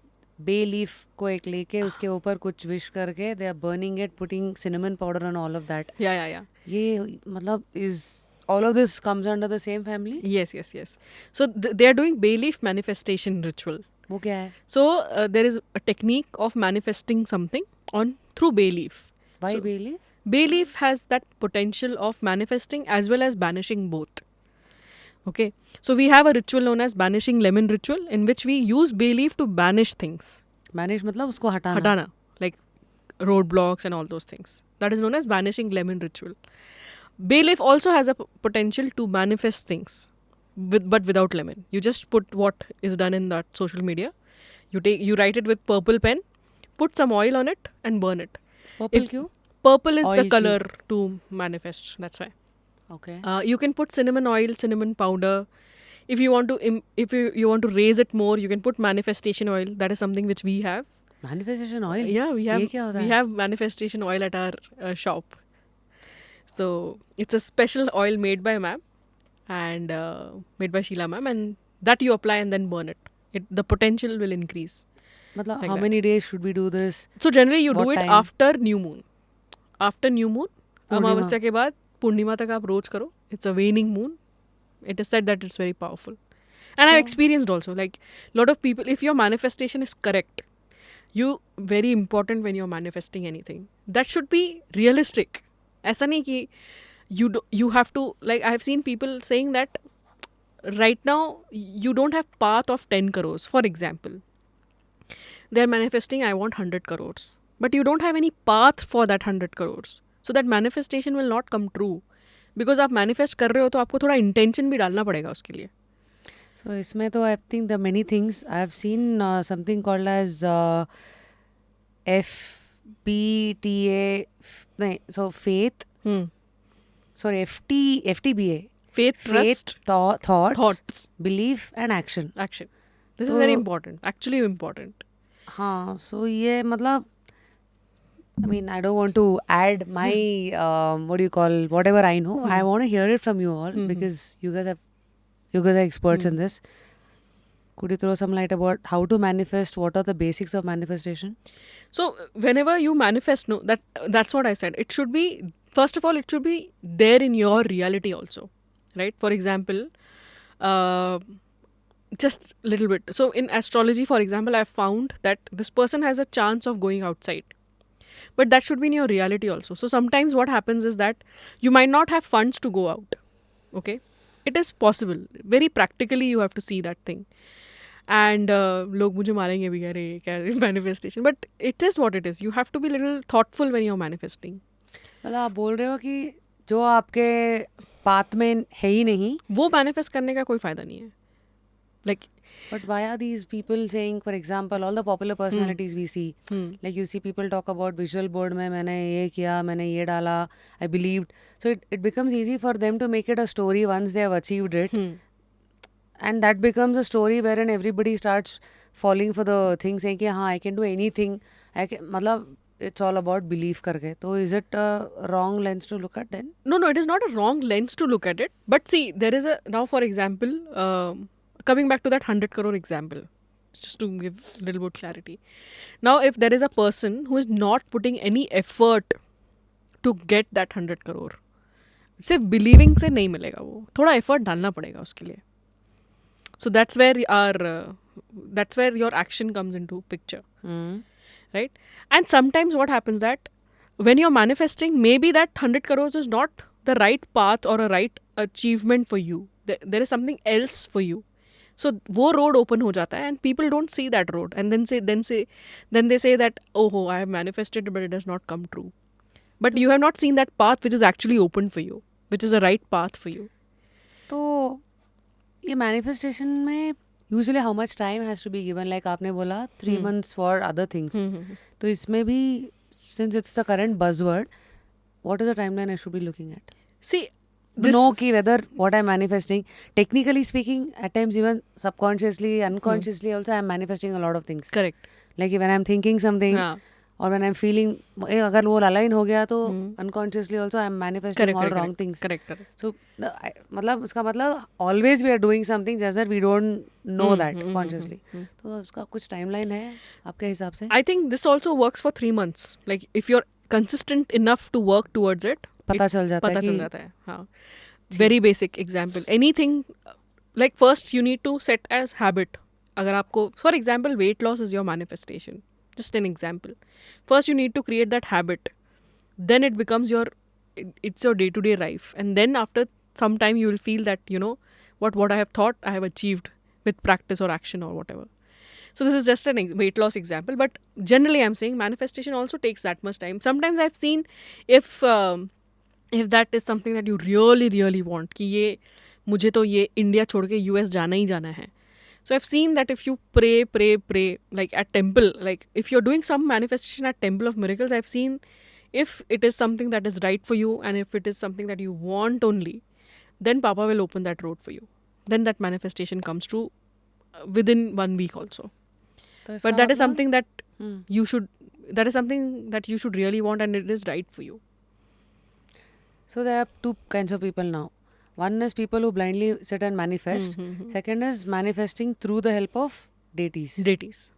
bay leaf को एक लेके उसके ऊपर कुछ विश करके they are burning it, putting cinnamon powder and all of that. Yeah. ये मतलब is all of this comes under the same family? Yes. So they are doing bay leaf manifestation ritual. वो क्या है? So there is a technique of manifesting something through bay leaf. Why So, bay leaf? Bay leaf has that potential of manifesting as well as banishing both. Okay, so we have a ritual known as banishing lemon ritual, in which we use bay leaf to banish things. Banish मतलब उसको हटाना. Hatana, like roadblocks and all those things. That is known as banishing lemon ritual. Bay leaf also has a potential to manifest things, but without lemon. You just put what is done in that social media. You write it with purple pen, put some oil on it and burn it. Purple क्यों? Purple is Oil the color to manifest. That's why. Okay. You can put cinnamon oil, cinnamon powder. If you want to, if you want to raise it more, you can put manifestation oil. That is something which we have. Manifestation oil? Yeah, we have. ये क्या होता We है? have manifestation oil at our shop. So it's a special oil made by ma'am and made by Sheila ma'am, and that you apply and then burn it. The potential will increase. मतलब Like how that. many days should we do this? So generally you What do it time? after new moon. After new moon, पूर्णिमा. अमावस्या के बाद पूर्णिमा तक आप रोज करो. It's a waning moon. It is said that it's very powerful. And I've experienced also, like, lot of people, if your manifestation is correct, very important when you're manifesting anything, that should be realistic. ऐसा नहीं कि you have to, like, I have seen people saying that right now you don't have path of 10 crores, for example. They're manifesting, I want 100 crores. But you don't have any path for that 100 crores. So that manifestation will not come true. Because आप manifest कर रहे हो तो आपको थोड़ा intention भी डालना पड़ेगा उसके लिए. So इसमें तो I think the many things I have seen something called as FBTA, नहीं, so faith, sorry, FTBA. Faith, trust, thoughts, belief and action. Action. This is very important. Actually important. हाँ, so ये मतलब I mean, I don't want to add my what do you call, whatever I know. I want to hear it from you all because you guys are experts in this. Could you throw some light about how to manifest? What are the basics of manifestation? So whenever you manifest, no, that's what I said. It should be, first of all, it should be there in your reality also, right? For example, just a little bit. So in astrology, for example, I found that this person has a chance of going outside. But that should be in your reality also. So sometimes what happens is that you might not have funds to go out. Okay? It is possible. Very practically you have to see that thing. And log mujhe marenge bhi keh rahe kya manifestation. But it is what it is. You have to be a little thoughtful when you're manifesting. मतलब आप बोल रहे हो कि जो आपके path में है ही नहीं, वो manifest करने का कोई फायदा नहीं है. Like, but why are these people saying, for example, all the popular personalities we see, like you see people talk about visual board में मैंने ये किया, मैंने ये डाला, I believed. So it becomes easy for them to make it a story once they have achieved it. And that becomes a story wherein everybody starts falling for the thing, saying कि हाँ, I can do anything. मतलब it's all about belief करके. So is it a wrong lens to look at then? No, it is not a wrong lens to look at it. But see, there is now for example, coming back to that 100 crore example, just to give a little bit clarity. Now, if there is a person who is not putting any effort to get that 100 crore, सिर्फ believing से नहीं मिलेगा वो, थोड़ा effort डालना पड़ेगा उसके लिए. So that's where your action comes into picture, right? And sometimes what happens that when you're manifesting, maybe that 100 crores is not the right path or a right achievement for you. There is something else for you. So वो road open हो जाता है and people don't see that road and then they say that oh I have manifested but it does not come true. But you have not seen that path which is actually open for you, which is a right path for you. तो ये manifestation में usually how much time has to be given? Like आपने बोला 3 months for other things. तो इसमें भी since it's the current buzzword, what is the timeline I should be looking at? See, to know ki whether what I'm manifesting, technically speaking, at times even subconsciously, unconsciously also I'm manifesting a lot of things. Correct. Like when I'm thinking something or when I'm feeling, अगर वो align हो गया तो unconsciously also I'm manifesting all wrong things. Correct. So मतलब उसका मतलब always we are doing something just that we don't know that consciously. तो उसका कुछ timeline है आपके हिसाब से? I think this also works for 3 months. Like if you're consistent enough to work towards it, पता चल जाता है हाँ. Very basic example. Anything like first you need to set as habit. अगर आपको, for example, weight loss is your manifestation. Just an example. First you need to create that habit. Then it becomes it's your day-to-day life. And then after some time you will feel that, you know, what I have thought I have achieved with practice or action or whatever. So this is just a weight loss example. But generally I'm saying manifestation also takes that much time. Sometimes I've seen if that is something that you really, really want, कि ये मुझे तो ये India छोड़ के US जाना ही जाना है. So I've seen that if you pray, like at temple, like if you're doing some manifestation at Temple of Miracles, I've seen if it is something that is right for you and if it is something that you want only, then Papa will open that road for you. Then that manifestation comes true within 1 week also. But that is something that you should really want and it is right for you. So there are 2 kinds of people now. One is people who blindly sit and manifest. Second is manifesting through the help of deities.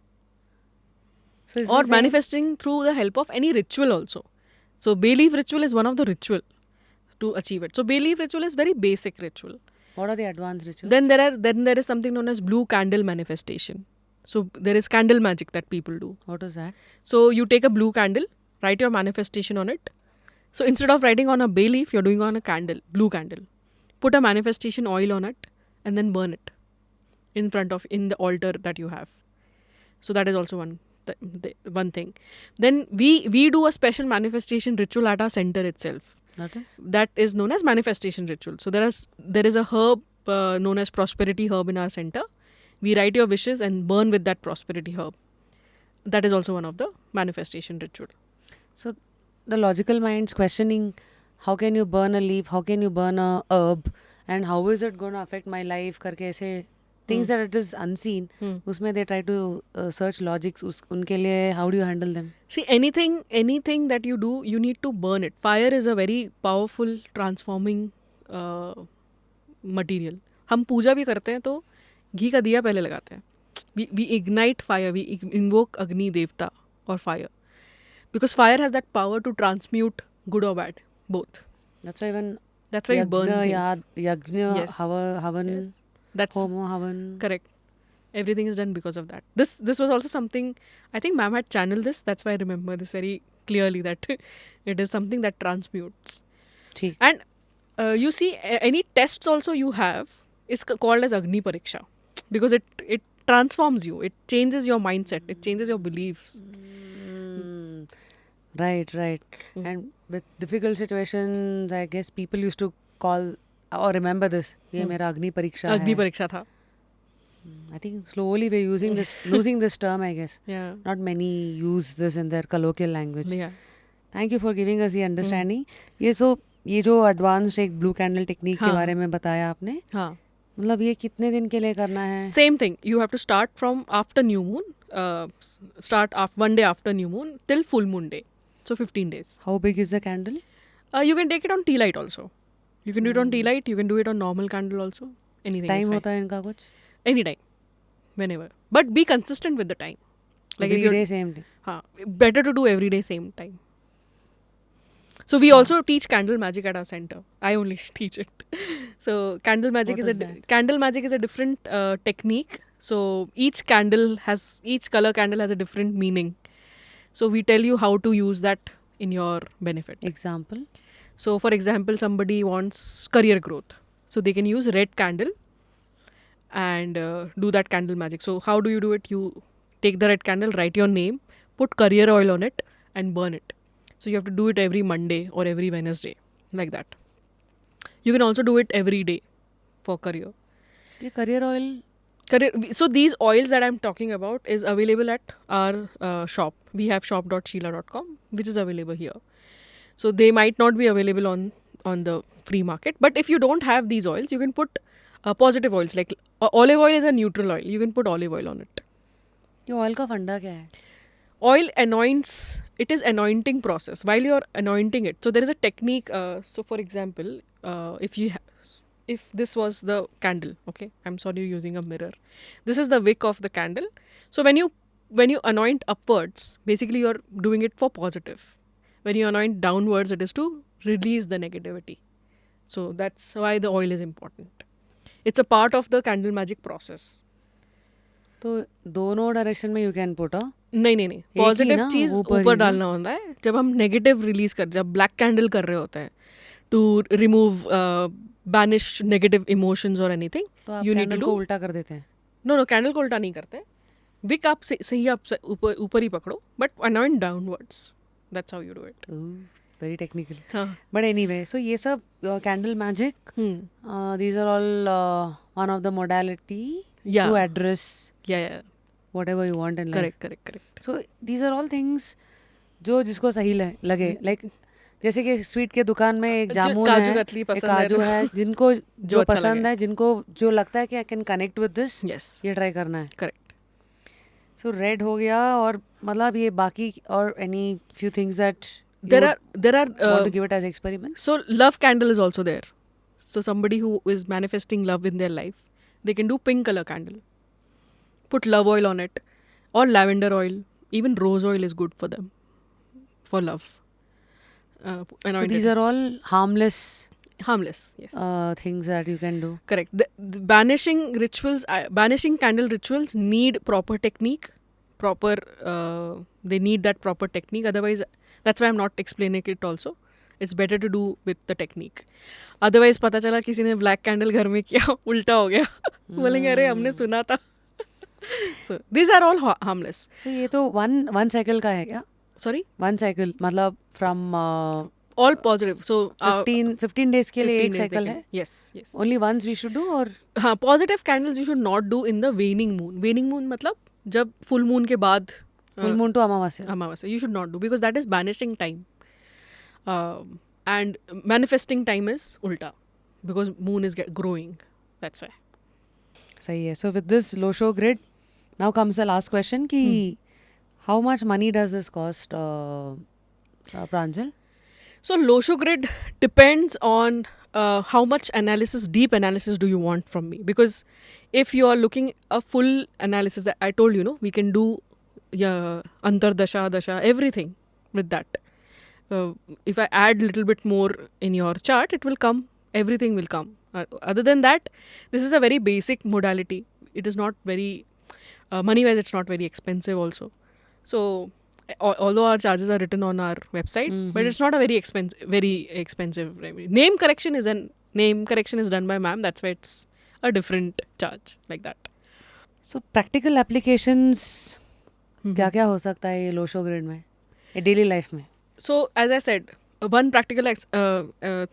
So or manifesting through the help of any ritual also. So bay leaf ritual is one of the ritual to achieve it. So bay leaf ritual is very basic ritual. What are the advanced rituals? Then there is something known as blue candle manifestation. So there is candle magic that people do. What is that? So you take a blue candle, write your manifestation on it. So instead of writing on a bay leaf, you're doing on a candle, blue candle. Put a manifestation oil on it and then burn it in the altar that you have. So that is also one one thing. Then we do a special manifestation ritual at our center itself. That is known as manifestation ritual. So there is a herb known as prosperity herb in our center. We write your wishes and burn with that prosperity herb. That is also one of the manifestation ritual. So the logical mind's questioning, how can you burn a leaf, how can you burn a herb, and how is it going to affect my life करके ऐसे things that it is unseen, उसमें they try to search logics उनके लिए. How do you handle them? See, anything that you do, you need to burn it. Fire is a very powerful transforming material. हम पूजा भी करते हैं तो घी का दिया पहले लगाते हैं. We ignite fire, we invoke Agni Devta or fire. Because fire has that power to transmute good or bad, both. That's why even you burn things. Yagna, Yes. Havan, Yes. That's Homo, Havan. correct. Everything is done because of that. This was also something, I think ma'am had channeled this. That's why I remember this very clearly, that it is something that transmutes. ठीक. And you see, any tests also you have is called as Agni Pariksha. Because it transforms you. It changes your mindset. It changes your beliefs. Right. And with difficult situations, I guess people used to call or remember this. ये मेरा अग्नि परीक्षा है. Agni Pariksha tha. I think slowly we're using this, losing this term, I guess. Yeah. Not many use this in their colloquial language. Yeah. Thank you for giving us the understanding. ये जो advanced एक blue candle technique के बारे में बताया आपने, हाँ. मतलब ये कितने दिन के लिए करना है? Same thing. You have to start from after new moon. One day after new moon till full moon day. So 15 days. How big is the candle? You can take it on tea light also. You can do it on tea light. You can do it on normal candle also. Anything. Time is fine. होता है इनका कुछ? Anytime. Whenever. But be consistent with the time. Like Every if you're day same day. better to do every day same time. So we also teach candle magic at our center. I only teach it. So candle magic What is that? Candle magic is a different technique. So each color candle has a different meaning. So we tell you how to use that in your benefit. Example? So for example, somebody wants career growth. So they can use red candle and do that candle magic. So how do you do it? You take the red candle, write your name, put career oil on it and burn it. So you have to do it every Monday or every Wednesday, like that. You can also do it every day for career. ये career oil? So these oils that I'm talking about is available at our shop. We have shop.sheela.com, which is available here. So they might not be available on the free market. But if you don't have these oils, you can put positive oils. Like olive oil is a neutral oil. You can put olive oil on it. ये oil का फंडा क्या है? Oil anoints, it is anointing process. While you're anointing it, so there is a technique. So for example, if this was the candle, okay, I'm sorry using a mirror. This is the wick of the candle. So when you anoint upwards, basically you're doing it for positive. When you anoint downwards, it is to release the negativity. So that's why the oil is important. It's a part of the candle magic process. तो दोनों direction में you can put नहीं positive चीज ऊपर डालना होता है. जब हम नेगेटिव रिलीज कर, जब ब्लैक कैंडल कर रहे होते हैं to remove banish negative emotions और एनीथिंग, यू नीड टू उल्टा कर देते हैं. नो कैंडल को उल्टा नहीं करते. विक आप सही आप ऊपर ही पकड़ो, but anoint downwards. That's how you do it. Very technical. But anyway, so ये सब candle magic, these are all one of the modality to address whatever you want in life. Correct. So these are all things जो जिसको सही लगे. Like जैसे कि sweet के दुकान में एक जामुन है, एक काजू है, जिनको जो पसंद है, जिनको जो लगता है कि I can connect with this, ये ट्राई करना है. करेक्ट. सो रेड हो गया, और मतलब ये बाकी और any few things that there are want to give it as experiment. So love candle is also there. So somebody who is manifesting love in their life, they can do pink color candle. Put love oil on it, or lavender oil. Even rose oil is good for them, for love. So these are all harmless, yes. Things that you can do. Correct. The banishing rituals, banishing candle rituals need proper technique. They need that proper technique. Otherwise, that's why I'm not explaining it also. It's better to do with the technique. Otherwise, पता चला किसी ने black candle घर में किया, उल्टा हो गया. बोलेंगे अरे हमने सुना था. So these are all harmless. So ये तो वन साइकिल का है क्या? Sorry, वन साइकिल मतलब from all positive. So 15 days के लिए 15 एक days साइकिल they है? can- Yes, yes. Only once we should do और Positive candles you should not do in the waning moon. Waning moon मतलब जब full moon के बाद full moon to Amavasya? Amavasya. You should not do because that is banishing time. And manifesting time is ulta because moon is growing. That's why. सही है. So with this Losho grid, now comes the last question कि how much money does this cost, Pranjal? So Losho grid depends on how much analysis, deep analysis do you want from me? Because if you are looking a full analysis, I told you, no, we can do antardasha, dasha, everything with that. If I add little bit more in your chart, it will come. Everything will come. Other than that, this is a very basic modality. It is not very money-wise. It's not very expensive also. So although our charges are written on our website, but it's not a very expensive remedy. Name correction is done by ma'am. That's why it's a different charge like that. So practical applications क्या क्या हो सकता है ये Lo Shu grid में, ये daily life में? So as I said, one practical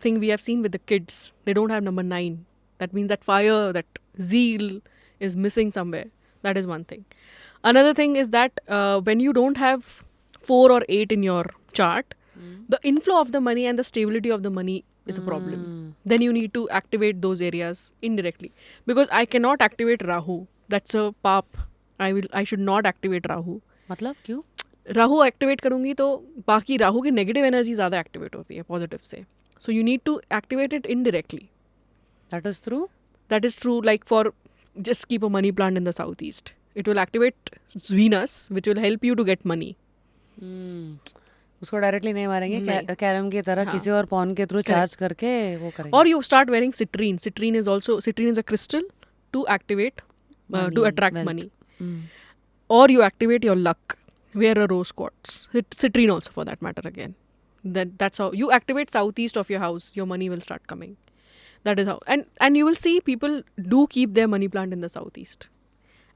thing we have seen with the kids, they don't have number 9. That means that fire, that zeal is missing somewhere. That is one thing. Another thing is that when you don't have 4 or 8 in your chart, the inflow of the money and the stability of the money is a problem. Then you need to activate those areas indirectly. Because I cannot activate Rahu. That's a paap. I should not activate Rahu. मतलब क्यों? Rahu activate करूंगी तो बाकी राहु की negative energy ज़्यादा activate होती है positive से. So you need to activate it indirectly. That is true? That is true, like for just keep a money plant in the southeast. It will activate Venus, which will help you to get money. उसको directly नहीं मारेंगे, नहीं. Carrom की तरह किसी और pawn के through charge करके वो करेंगे. Or you start wearing citrine. Citrine is a crystal to activate, to attract wealth. money. Or you activate your luck. Wear a rose quartz. Citrine also for that matter again. That's how you activate southeast of your house. Your money will start coming. That is how. And you will see people do keep their money plant in the southeast.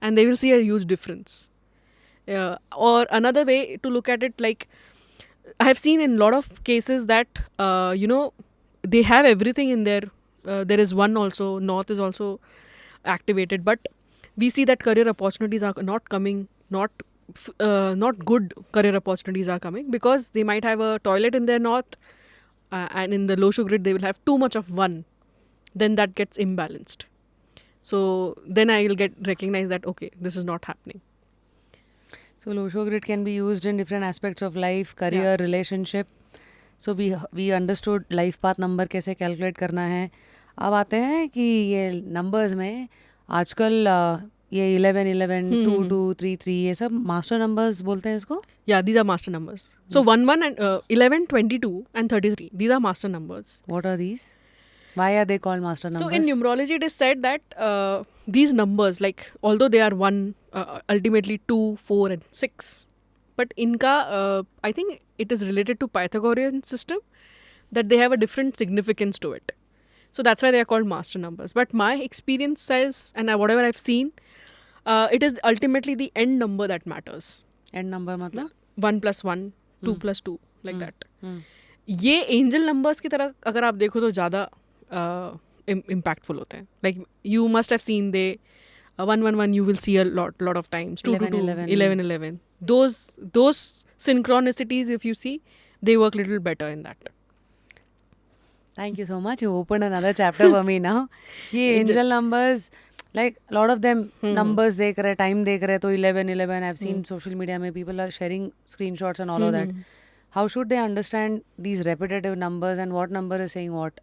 And they will see a huge difference. Or another way to look at it, like I have seen in a lot of cases that, they have everything in there. There is one also, north is also activated. But we see that career opportunities are not coming, not good career opportunities are coming because they might have a toilet in their north and in the Losho grid they will have too much of one. Then that gets imbalanced. So then I will recognize that, okay, this is not happening. So Losho grid can be used in different aspects of life, career, relationship. So we understood life path number कैसे calculate करना है. अब आते हैं कि ये numbers में आजकल ये 11, 11, 2, 2, 3, 3 ये सब मास्टर नंबर्स बोलते हैं इसको. Yeah, these are master numbers. So 1, 1 and 11, 22 and 33. These are master numbers. What are these? Why are they called master numbers? So in numerology, it is said that these numbers, like although they are one, ultimately 2, 4 and 6, but inka, I think it is related to Pythagorean system that they have a different significance to it. So that's why they are called master numbers. But my experience says, and whatever I've seen, it is ultimately the end number that matters. End number मतलब 1 plus 1, 2 plus 2, like that. ये angel numbers की तरह अगर आप देखो तो ज़्यादा impactful होते हैं. Like you must have seen 111 you will see a lot of times. 222, 11, 11. Those synchronicities, if you see, they work little better in that. Thank you so much. You opened another chapter for me now. ये angel numbers, like a lot of them numbers देख रहे, time देख रहे, तो 11, 11. I've seen social media में people are sharing screenshots and all of that. How should they understand these repetitive numbers and what number is saying what?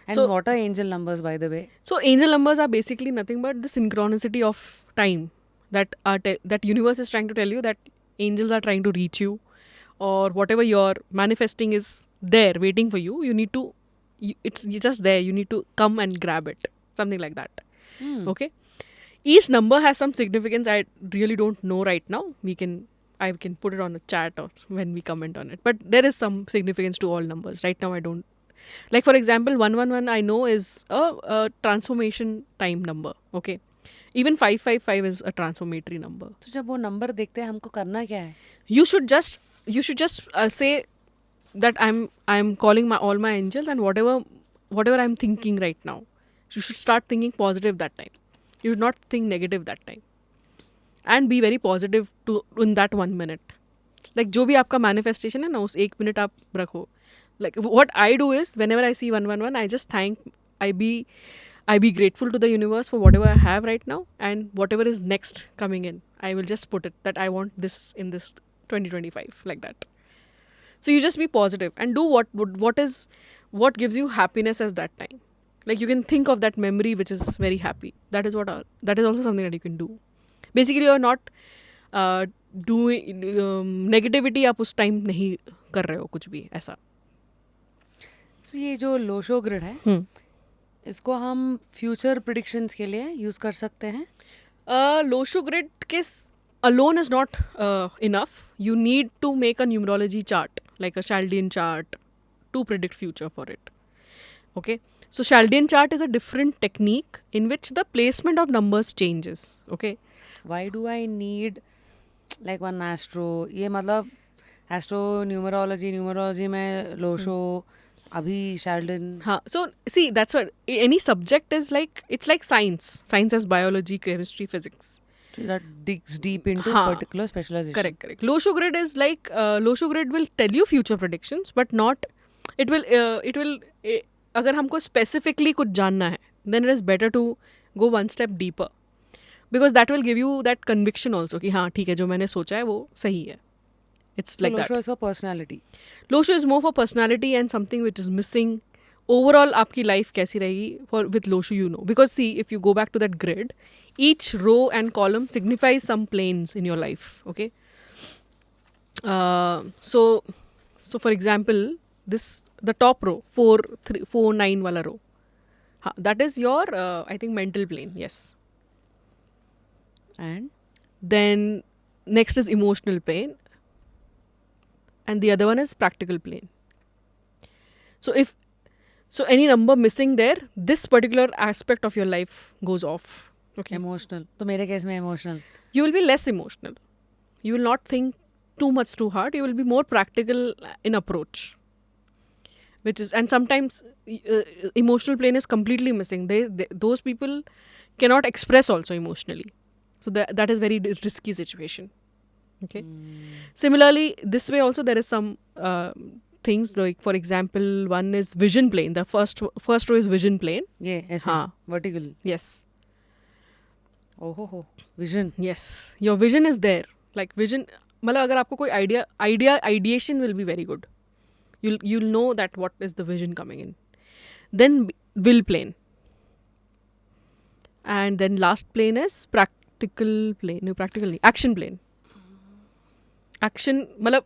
And what are angel numbers, by the way? So angel numbers are basically nothing but the synchronicity of time that that universe is trying to tell you that angels are trying to reach you, or whatever you're manifesting is there waiting for you. You need to, it's just there. You need to come and grab it. Something like that. Okay. Each number has some significance. I really don't know right now. I can put it on the chat or when we comment on it. But there is some significance to all numbers. Right now I don't. Like for example, 111 I know is a transformation time number. Okay. Even 555 is a transformatory number. तो जब वो number देखते हैं हमको करना क्या है? You should just say that I'm calling all my angels, and whatever I'm thinking right now, you should start thinking positive that time. You should not think negative that time, and be very positive in that 1 minute. Like जो भी आपका manifestation है ना, उस 1 minute आप रखो. Like what I do is, whenever I see 111, I just I be grateful to the universe for whatever I have right now, and whatever is next coming in, I will just put it that I want this in this 2025, like that. So you just be positive and do what gives you happiness at that time. Like you can think of that memory which is very happy. That is also something that you can do. Basically, you're not doing negativity. आप उस time नहीं कर रहे हो कुछ भी ऐसा. So ये जो लोशो ग्रिड है, इसको हम फ्यूचर प्रिडिक्शंस के लिए यूज कर सकते हैं? Losho grid alone is not enough. You need to make a numerology chart, like a Chaldean chart, to predict future for it. Okay, so Chaldean chart is a different technique in which the placement of numbers changes. Okay, Why do I need like one astro? ये मतलब astro numerology में Lo Shu अभी शाल्डन. so see, that's what any subject is like. It's like science has biology, chemistry, physics. that digs deep into हाँ. particular specialization. Correct. Losho grid is like Losho grid will tell you future predictions, but not it will अगर हमको specifically कुछ जानना है, then it is better to go one step deeper, because that will give you that conviction also कि हाँ ठीक है, जो मैंने सोचा है वो सही है. It's So like Losho that. is for personality. Losho is more for personality and something which is missing. Overall आपकी life कैसी रहेगी with Losho, you know. Because see, if you go back to that grid, each row and column signifies some planes in your life. Okay. So for example, the top row 4 9 wala row. That is your I think mental plane. Yes. And Then next is emotional plane. And the other one is practical plane. So any number missing there, this particular aspect of your life goes off. Okay. emotional. तो मेरे case में emotional. You will be less emotional. You will not think too much too hard. You will be more practical in approach. And sometimes emotional plane is completely missing. Those people cannot express also emotionally. So that is very risky situation. Okay. Similarly, this way also there is some things, like for example, one is vision plane. The first row is vision plane. ये ऐसे हाँ. vertical. Yes. हो vision. Yes. Your vision is there. Like vision, मतलब अगर आपको कोई ideation will be very good. You'll know that what is the vision coming in. Then will plane. And then last plane is practical plane. No, practical नहीं. Action plane. Action, मतलब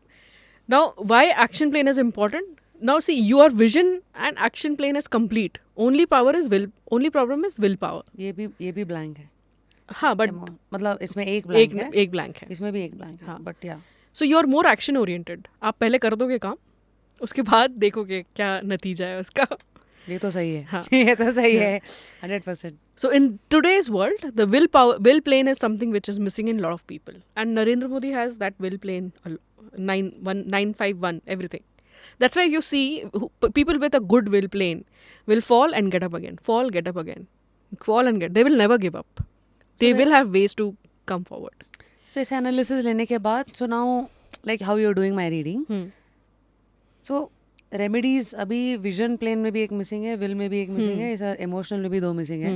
now why action plane is important? Now see, your vision and action plane is complete. Only problem is willpower. ये भी blank है. हाँ, but मतलब इसमें एक blank है. एक blank है. इसमें भी एक blank है. हाँ. But yeah. So you are more action oriented. आप पहले कर दोगे काम, उसके बाद देखोगे क्या नतीजा है उसका. ये तो सही है. हाँ. ये तो सही है. 100%. So in today's world, the will plane is something which is missing in a lot of people. And Narendra Modi has that will plane 951, everything. That's why you see people with a good will plane will fall and get up again. Fall, get up again. Fall and get. They will never give up. They will have ways to come forward. So ऐसे analysis लेने के बाद, so now like how you're doing my reading. So remedies अभी vision plane में भी एक missing है, will में भी एक मिसिंग है, सर इमोशनल में भी 2 मिसिंग है,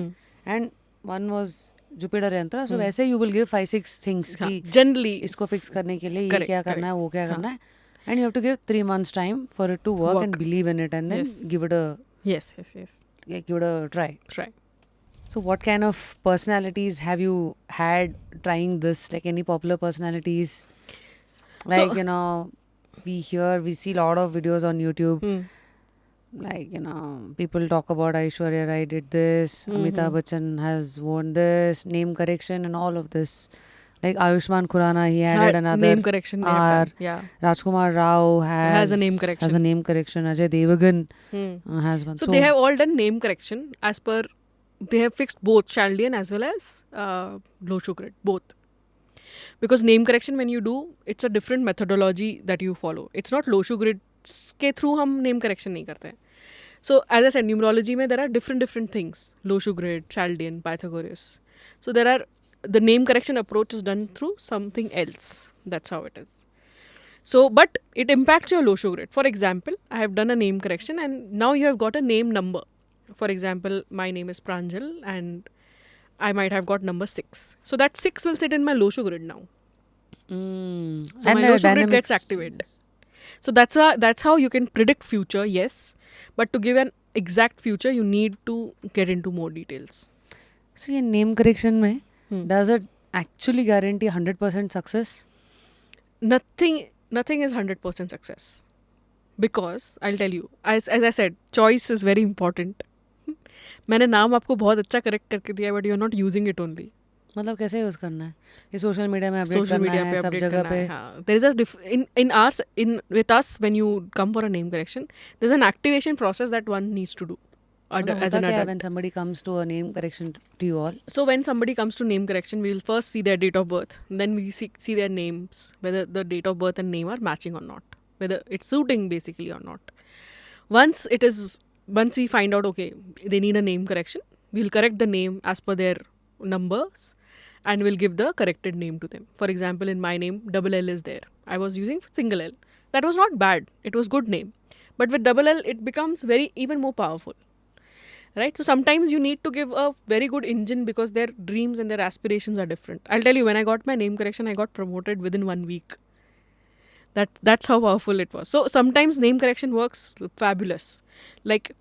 एंड वन वाज जुपिटर यंत्रा. सो वैसे यू विल गिव 5-6 थिंग्स कि जनरली इसको फिक्स करने के लिए ये क्या करना है, वो क्या करना है, and you have to give 3 months time for it to work and believe in it and then give it a give it a try. So what kind of personalities have you had trying this? Like any popular personalities? Like, you know, we see a lot of videos on YouTube. Like, you know, people talk about Aishwarya Rai did this, Amitabh Bachchan has worn this, name correction and all of this. Like Ayushmann Khurrana, he added another name correction. R. Yeah. Rajkumar Rao has a name correction. Ajay Devgan has one. So they have all done name correction as per they have fixed both Chaldean as well as Losho grid, both. Because name correction, when you do, it's a different methodology that you follow. It's not Losho grid के through हम name correction नहीं करते हैं. So as I said, numerology में there are different things. Losho grid, Chaldean, Pythagoras. So the name correction approach is done through something else. That's how it is. So, but it impacts your Losho grid. For example, I have done a name correction and now you have got a name number. For example, my name is Pranjal and I might have got number 6. So that 6 will sit in my Losho grid now. So And my the Losho grid gets dynamics- activated. So that's how you can predict future, yes. But to give an exact future, you need to get into more details. So ये name correction में does it actually guarantee 100% success? Nothing is 100% success. Because I'll tell you, as I said, choice is very important. मैंने नाम आपको बहुत अच्छा correct करके दिया but you are not using it only. मतलब कैसे यूज करना है? ये सोशल मीडिया में अपडेट सोशल करना मीडिया है, पे सब अपडेट जगह करना पे. है. हाँ, there is a in ours in with us when you come for a name correction, there's an activation process that one needs to do मतलब as होता an क्या है adult. when somebody comes to a name correction to you all? So when somebody comes to name correction, we will first see their date of birth. Then we see their names, whether the date of birth and name are matching or not, whether it's suiting basically or not. Once we find out, okay, they need a name correction, we'll correct the name as per their numbers and we'll give the corrected name to them. For example, in my name, double L is there. I was using single L. That was not bad. It was good name. But with double L, it becomes even more powerful. Right? So sometimes you need to give a very good engine because their dreams and their aspirations are different. I'll tell you, when I got my name correction, I got promoted within 1 week. That's how powerful it was. So sometimes name correction works fabulous. Like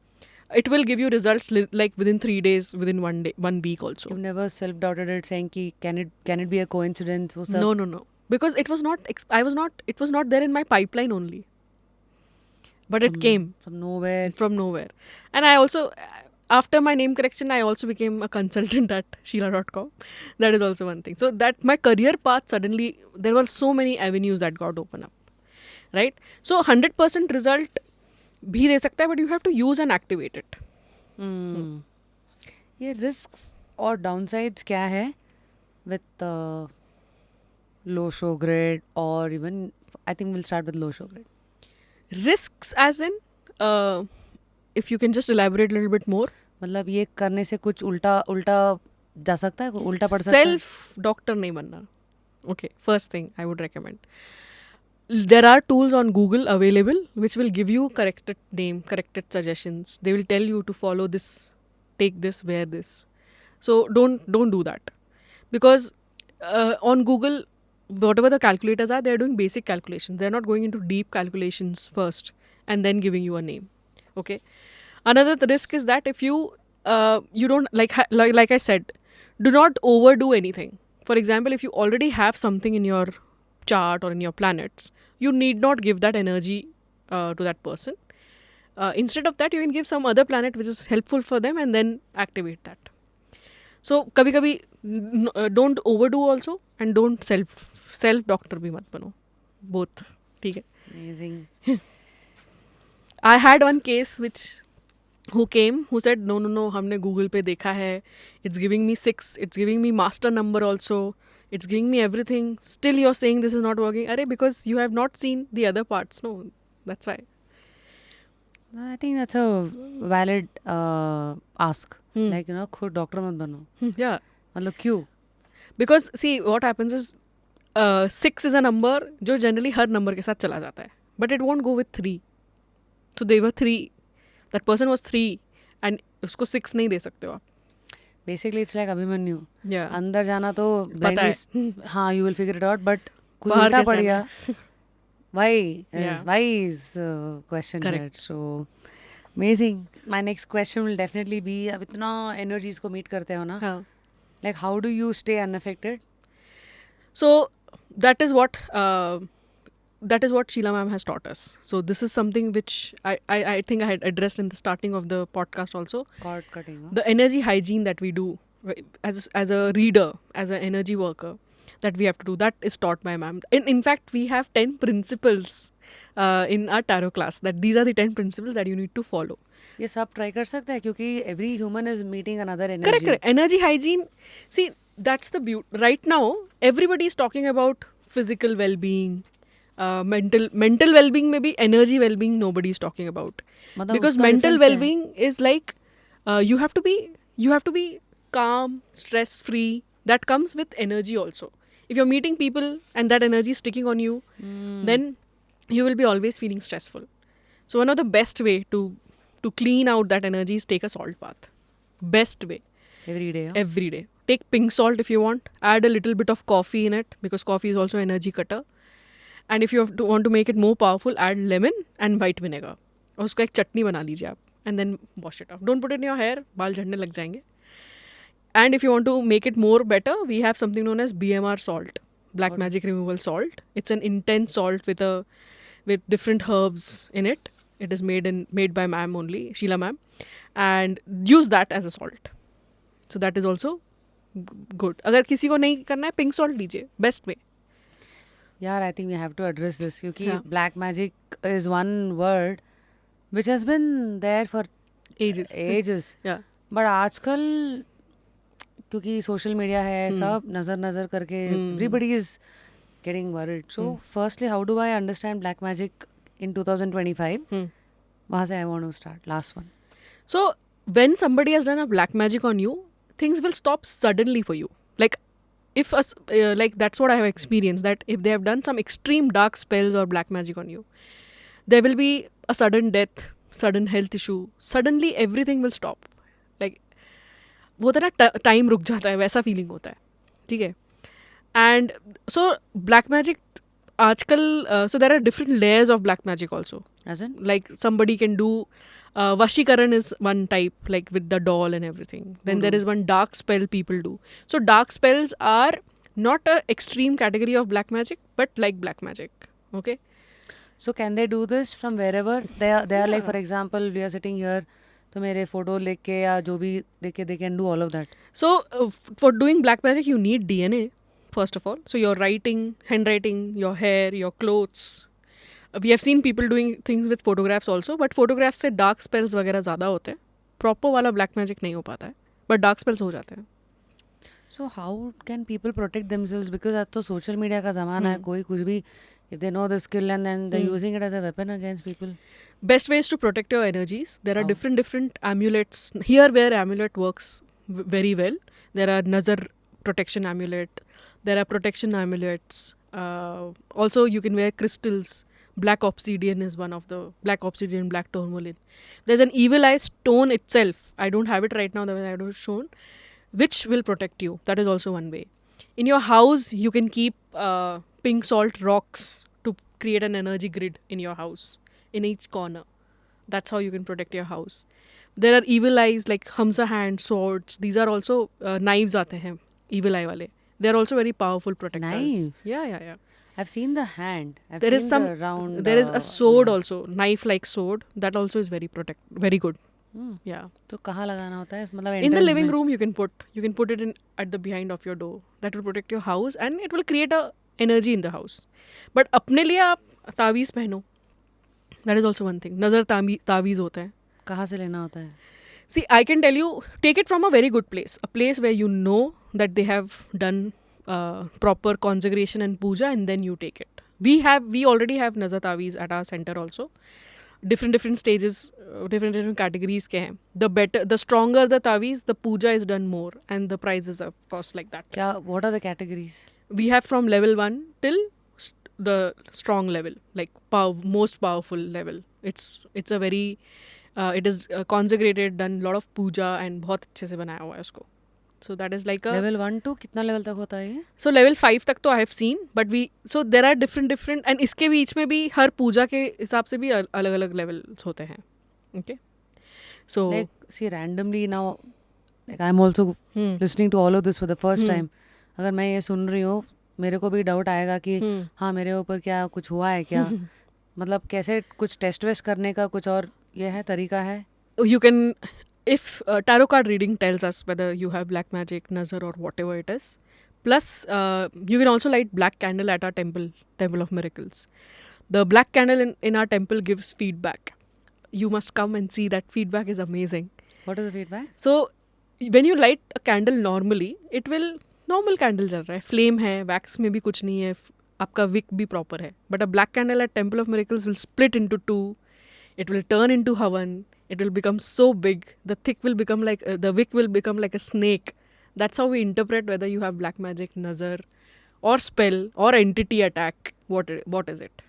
it will give you results like within 3 days, within 1 week also. You've never self-doubted it saying कि can it be a coincidence? वो सब? No. Because it was not there in my pipeline only. But it came From nowhere. from nowhere. And I also, after my name correction, I also became a consultant at Sheila.com. That is also one thing. So that my career path suddenly, there were so many avenues that got open up. Right? So 100% result भी दे सकता है, but you have to use and activate it. ये risks और downsides क्या है with Losho grid or even I think we'll start with Losho grid. Risks as in, if you can just elaborate a little bit more. मतलब ये करने से कुछ उल्टा जा सकता है, उल्टा पड़ सकता है. Self doctor नहीं बनना. Okay, first thing I would recommend. There are tools on Google available which will give you corrected name, corrected suggestions. They will tell you to follow this, take this, wear this. So don't do that. Because on Google, whatever the calculators are, they're doing basic calculations. They're not going into deep calculations first and then giving you a name. Okay. Another risk is that if you don't like I said, do not overdo anything. For example, if you already have something in your chart or in your planets, you need not give that energy to that person. Instead of that, you can give some other planet which is helpful for them and then activate that. So kabhi don't overdo also and don't self doctor bhi mat bano. Both. ठीक है. Amazing. I had one case who came, who said, no, हमने Google पे देखा है. It's giving me 6. It's giving me master number also. It's giving me everything. Still you're saying this is not working. Arey, because you have not seen the other parts. No, that's why. I think that's a valid ask. Like, खुद doctor मत बनो. Yeah. मतलब क्यों? Because see, what happens is 6 is a number जो generally हर number के साथ चला जाता है. But it won't go with 3. So they were 3. That person was 3 and उसको 6 नहीं दे सकते हो आप. Basically it's like Abhimanyu. Yeah. अंदर जाना तो पता है. blindly हाँ you will figure it out but कुछ बाहर उल्टा कैसे पड़ गया. आना Why? Why is question Correct. here. So amazing. My next question will definitely be अब इतना energies को meet करते हो ना. हाँ. Like how do you stay unaffected? So that is what Sheila ma'am has taught us. So this is something which I think I had addressed in the starting of the podcast also. Cord cutting. No? The energy hygiene that we do as a reader, as an energy worker, that we have to do, that is taught by ma'am. In fact, we have 10 principles in our tarot class that these are the 10 principles that you need to follow. ये सब try कर सकते हैं क्योंकि every human is meeting another Correct, energy. correct. Energy hygiene. See, that's the beauty. Right now, everybody is talking about physical well-being, mental well-being. Maybe energy well-being. Nobody is talking about मतलब because उसका mental difference क्या है? well-being is like you have to be calm, stress-free. That comes with energy also. If you're meeting people and that energy is sticking on you, then you will be always feeling stressful. So one of the best way to clean out that energy is take a salt bath. Best way. Every day. Every day. Take pink salt if you want. Add a little bit of coffee in it because coffee is also energy cutter. And if you want to make it more powerful, add lemon and white vinegar. और उसका एक चटनी बना लीजिए आप. And then wash it off. Don't put it in your hair. बाल झड़ने लग जाएंगे. And if you want to make it more better, we have something known as BMR salt, Black Magic Removal Salt. It's an intense salt with different herbs in it. It is made by ma'am only, Sheila ma'am, and use that as a salt. So that is also good. अगर किसी को नहीं करना है pink salt लीजिए, best way. यार I think we have to address this क्योंकि Yeah. Black magic is one word which has been there for Ages. Ages. Yeah. But आजकल क्योंकि सोशल मीडिया है सब नजर नजर करके everybody is getting worried. So firstly how do I understand black magic in 2025? वहाँ से I want to start. Last one. So when somebody has done a black magic on you, things will stop suddenly for you. Like if like that's what I have experienced, that if they have done some extreme dark spells or black magic on you, there will be a sudden death, sudden health issue. Suddenly everything will stop. Like वो होता है ना time रुक जाता है, वैसा feeling होता है. ठीक है. एंड सो ब्लैक मैजिक आजकल so there are different layers of black magic also. As in Like somebody can do Vashikaran is one type, like with the doll and everything. Then there is one dark spell people do. So dark spells are not a extreme category of black magic, but like black magic. Okay. So can they do this from wherever they are like Yeah. For example we are sitting here तो मेरे photo लेके के या जो भी देख के they can do all of that. So for doing black magic, you need DNA first of all. So your writing, handwriting, your hair, your clothes. We have seen people doing things with photographs also, but photographs से dark spells वगैरह ज़्यादा होते हैं. Proper वाला black magic नहीं हो पाता है, but dark spells हो जाते हैं. So how can people protect themselves because आज तो सोशल मीडिया का ज़माना है. कोई कुछ भी if they know the skill and then they using it as a weapon against people. Best ways to protect your energies. There are How? different amulets. Here where amulet works very well. There are nazar protection amulet. There are protection amulets. Also you can wear crystals. Black obsidian is one of the black obsidian, black tourmaline. There's an evil eye stone itself. I don't have it right now, the way I have shown, which will protect you. That is also one way. In your house, you can keep pink salt rocks to create an energy grid in your house, in each corner. That's how you can protect your house. There are evil eyes like Hamsa hand, swords. These are also knives aate hain, evil eye wale. They are also very powerful protectors. Knives? Yeah. I've seen the hand. I've There seen is some the round. there is a sword also, knife like sword, that also is very good. Yeah. तो कहाँ लगाना होता है मतलब In the entrance living में? room you can put it in at the behind of your door. That will protect your house and it will create a energy in the house. But अपने लिए आप तावीज़ पहनो. That is also one thing. नज़र तावीज़ होता है. कहाँ से लेना होता है? See, I can tell you, take it from a very good place. A place where you know that they have done proper consecration and puja, and then you take it. We already have Nazar Taweez at our center also. Different stages, different categories के हैं. The stronger the Taweez, the puja is done more, and the prices of course like that. क्या what are the categories? We have from level 1 till the strong level, like most powerful level. It's a very it is consecrated, done lot of puja and बहुत अच्छे से बनाया हुआ है उसको. So that is like a Level 1 to कितना level तक होता है ये? so level 5 तक तो I have seen, but so there are different and इसके बीच में भी हर पूजा के हिसाब से भी अलग अलग levels होते हैं. Okay. So Like see randomly now like I'm also listening to all of this for the first time. अगर मैं ये सुन रही हूँ मेरे को भी डाउट आएगा कि हाँ मेरे ऊपर क्या कुछ हुआ है क्या? मतलब कैसे कुछ टेस्ट वेस्ट करने का कुछ और ये है तरीका है? you can, if tarot card reading tells us whether you have black magic, nazar or whatever it is, plus you can also light black candle at our temple of miracles. The black candle in our temple gives feedback. You must come and see that feedback is amazing. What is the feedback? So when you light a candle normally, it will normal candle जल रहा है, flame है, wax में भी कुछ नहीं है, आपका wick भी proper है. But a black candle at Temple of Miracles will split into two. It will turn into Havan. It will become so big. The thick will become like the wick will become like a snake. That's how we interpret whether you have black magic, nazar, or spell or entity attack. What is it?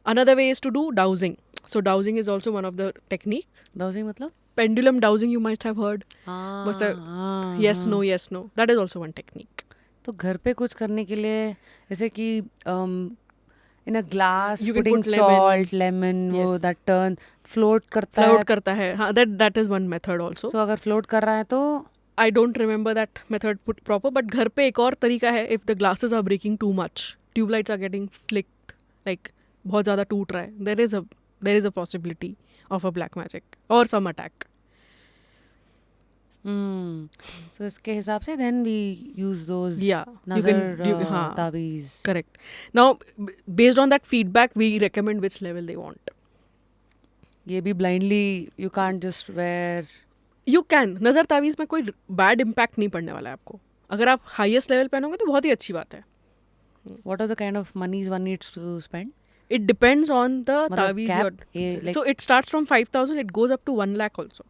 Another way is to do dowsing. So dowsing is also one of the technique. Dowsing मतलब? Pendulum dowsing you might have heard. बस yes no yes no. That is also one technique. तो घर पे कुछ करने के लिए जैसे कि in a glass You can putting put lemon. salt, lemon, वो Yes. that turn float करता Float है. करता है. हाँ, that is one method also. तो अगर float कर रहा है तो I don't remember that method put proper, but घर पे एक और तरीका है. If the glasses are breaking too much, tube lights are getting flicked, like बहुत ज़्यादा टूट रहा है, there is a possibility of a black magic or some attack. So इसके हिसाब से then we use those Yeah, you nazar can हाँ, ताबीज. correct. Now, based on that feedback, we recommend which level they want. ये भी blindly you can't just wear. You can. नज़र तावीज़ में कोई bad impact नहीं पड़ने वाला है आपको. अगर आप highest level पहनोगे तो बहुत ही अच्छी बात है. What are the kind of monies one needs to spend? It depends on the मतलब तावीज़. cap, ये like So it starts from 5,000. It goes up to 1 lakh also.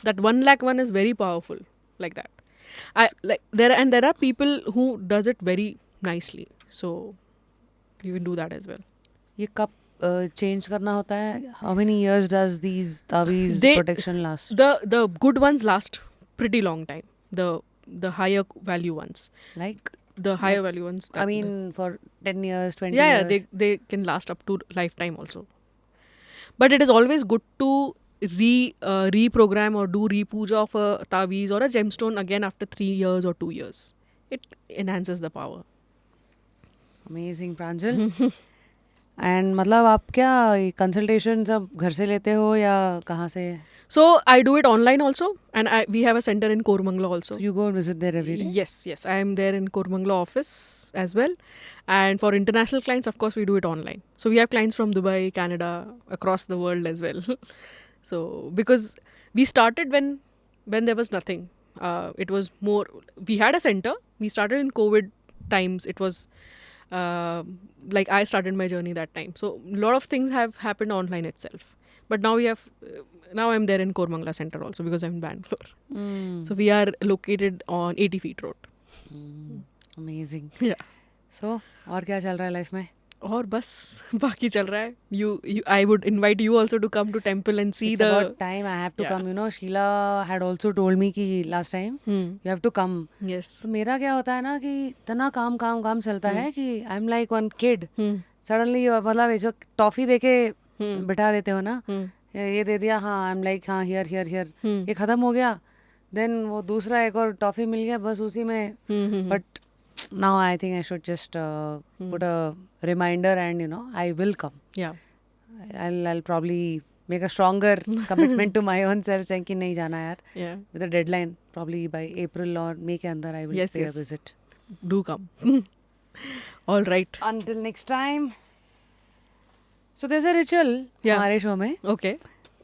That 1 lakh one is very powerful, like that. There are people who does it very nicely. So you can do that as well. ये कब change करना होता है? How many years does these ताबीज They- protection last? The good ones last pretty long time. The higher value ones. Like The higher value ones. I mean for 10 years, 20 yeah, years. they can last up to lifetime also. But it is always good to reprogram or do repuja of a taweez or a gemstone again after 3 years or 2 years. It enhances the power. Amazing, Pranjal. And मतलब आप क्या consultation सब घर से लेते हो या कहाँ से? So I do it online also, and we have a center in Koramangala also. So you go and visit there every day? Yes, I am there in Koramangala office as well. And for international clients, of course, we do it online. So we have clients from Dubai, Canada, across the world as well. So because we started when there was nothing. It was more, we had a center. We started in COVID times. It was like I started my journey that time. So a lot of things have happened online itself. But now we have, now I'm there in Koramangala Center also because I'm in Bangalore. So we are located on 80 feet road. Amazing. Yeah. So और क्या चल रहा है life में? और बस बाकी चल रहा है. I would invite you also to come to temple and see It's about time I have to Yeah. come. You know, Sheila had also told me कि last time you have to come. Yes. तो मेरा क्या होता है ना कि इतना काम काम काम चलता है कि I am like one kid. Suddenly मतलब ये जो टॉफी देके बिठा देते हो ना, ये दे दिया, हाँ आई एम लाइक हाँ हियर हियर हियर, ये खत्म हो गया, देन वो दूसरा एक और टॉफी मिल गया, बस उसी में. But now I think I should just put a reminder and you know I will come. Yeah. I'll probably make a stronger commitment to my own self saying कि नहीं जाना यार, Yeah. with a deadline probably by April or May के अंदर I will Yes, pay a yes. visit. Do come. All right. Until next time. So there's a ritual Yeah. हमारे show में. Okay.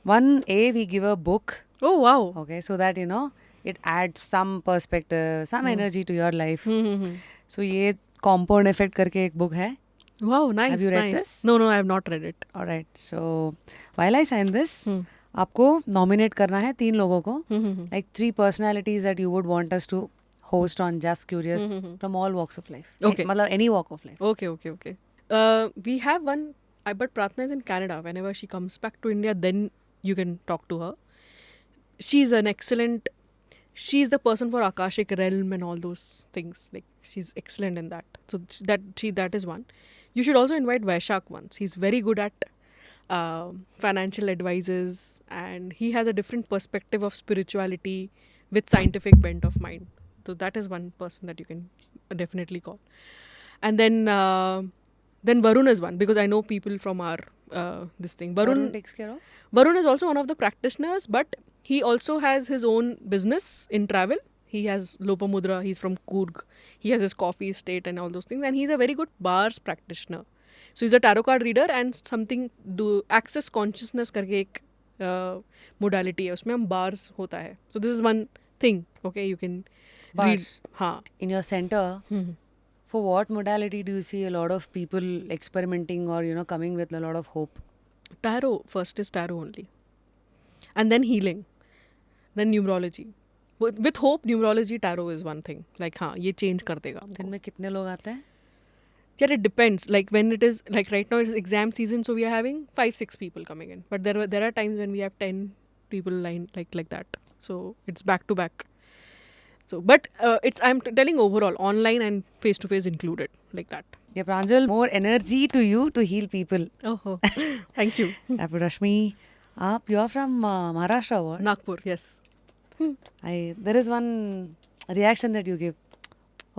One, we give a book, Oh, wow. okay, so that you know it adds some perspective, some energy to your life. So ये compound effect करके एक book है. Wow, nice. Have you read nice. this? No, I have not read it. Alright, so while I sign this, आपको nominate करना है 3 लोगों को, like 3 personalities that you would want us to host on Just Curious from all walks of life. Okay. मतलब any walk of life. Okay. We have one, but Pratna is in Canada. Whenever she comes back to India, then you can talk to her. She's she's the person for Akashic realm and all those things. Like she's excellent in that. So that is one. You should also invite Vaishak once. He's very good at financial advices, and he has a different perspective of spirituality with scientific bent of mind. So that is one person that you can definitely call. And then Varun is one, because I know people from our this thing. Varun takes care of? Varun is also one of the practitioners, but he also has his own business in travel. He has Lopamudra, he's from Coorg. He has his coffee estate and all those things. And he's a very good bars practitioner. So he's a tarot card reader and something do access consciousness करके एक modality है, उसमें हम bars होता है. So this is one thing. Okay, you can read. Bars. हाँ. In your center, Hmm. for what modality do you see a lot of people experimenting or, coming with a lot of hope? Tarot first is tarot only, and then healing, then numerology. With hope, numerology, tarot is one thing. Like हाँ, ये change कर देगा हमको. दिन में कितने लोग आते हैं? Yeah, it depends. Like when it is like right now it's exam season, so we are having 5-6 people coming in. But there are times when we have 10 people lined like that. So it's back to back. So but it's I'm telling overall online and face to face included like that. Yeah, Pranjal, more energy to you to heal people. Oh, thank you. Dr. Rashmi, you're from Maharashtra, what? Nagpur, yes. There is one reaction that you give.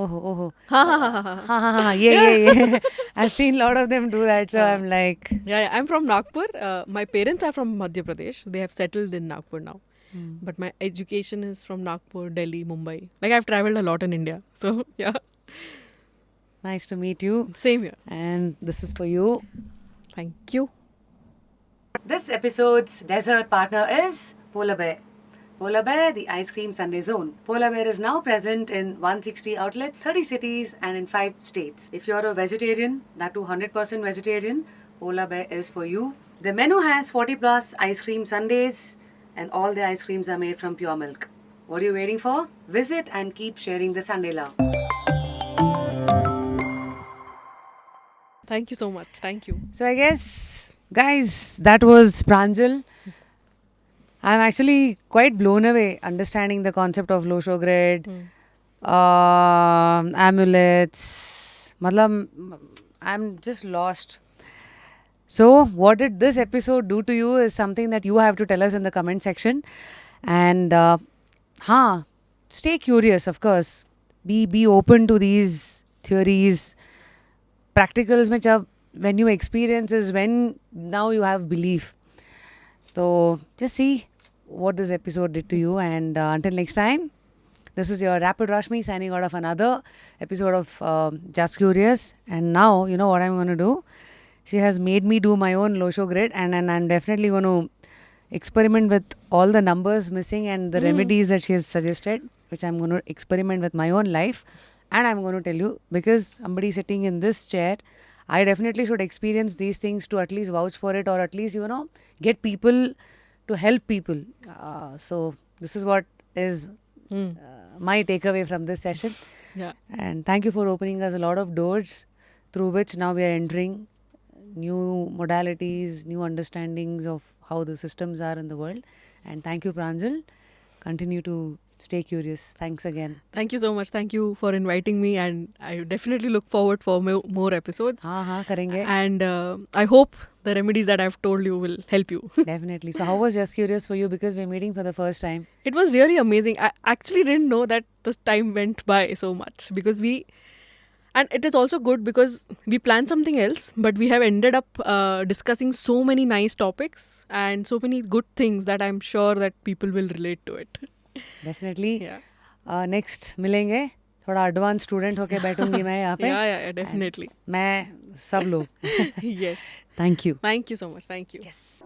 Oh. Ha ha ha ha. Ha. Yeah. I've seen a lot of them do that, so I'm like. Yeah, I'm from Nagpur. My parents are from Madhya Pradesh. They have settled in Nagpur now. But my education is from Nagpur, Delhi, Mumbai. Like I've traveled a lot in India. So yeah. Nice to meet you. Same here. And this is for you. Thank you. This episode's dessert partner is Polar Bear. Polar Bear, the ice cream sundae zone. Polar Bear is now present in 160 outlets, 30 cities, and in 5 states. If you're a vegetarian, that too 100% vegetarian, Polar Bear is for you. The menu has 40 plus ice cream sundaes, and all the ice creams are made from pure milk. What are you waiting for? Visit and keep sharing the Sunday love. Thank you so much. Thank you. So I guess, guys, that was Pranjal. I'm actually quite blown away understanding the concept of Losho grid, amulets. I'm just lost. So, what did this episode do to you is something that you have to tell us in the comment section. And, stay curious, of course. Be open to these theories. Practicals mein when you experience is when now you have belief. So just see what this episode did to you, and until next time, this is your Rapid Rashmi signing out of another episode of Just Curious. And now, you know what I'm going to do? She has made me do my own Losho grid, and I'm definitely going to experiment with all the numbers missing and the remedies that she has suggested, which I'm going to experiment with my own life. And I'm going to tell you, because somebody sitting in this chair, I definitely should experience these things to at least vouch for it, or at least, get people to help people. So this is what is my takeaway from this session. Yeah. And thank you for opening us a lot of doors through which now we are entering new modalities, new understandings of how the systems are in the world. And thank you, Pranjal. Continue to stay curious. Thanks again. Thank you so much. Thank you for inviting me, and I definitely look forward for more episodes. Karenge. And I hope the remedies that I've told you will help you. Definitely. So how was Just Curious for you? Because we're meeting for the first time. It was really amazing. I actually didn't know that the time went by so much, because and it is also good because we planned something else, but we have ended up discussing so many nice topics and so many good things that I'm sure that people will relate to it. Definitely. Yeah. Next मिलेंगे. थोड़ा advance student होके बैठूंगी मैं यहाँ पे. Yeah, definitely. मैं सब लोग. Yes. Thank you. Thank you so much. Thank you. Yes.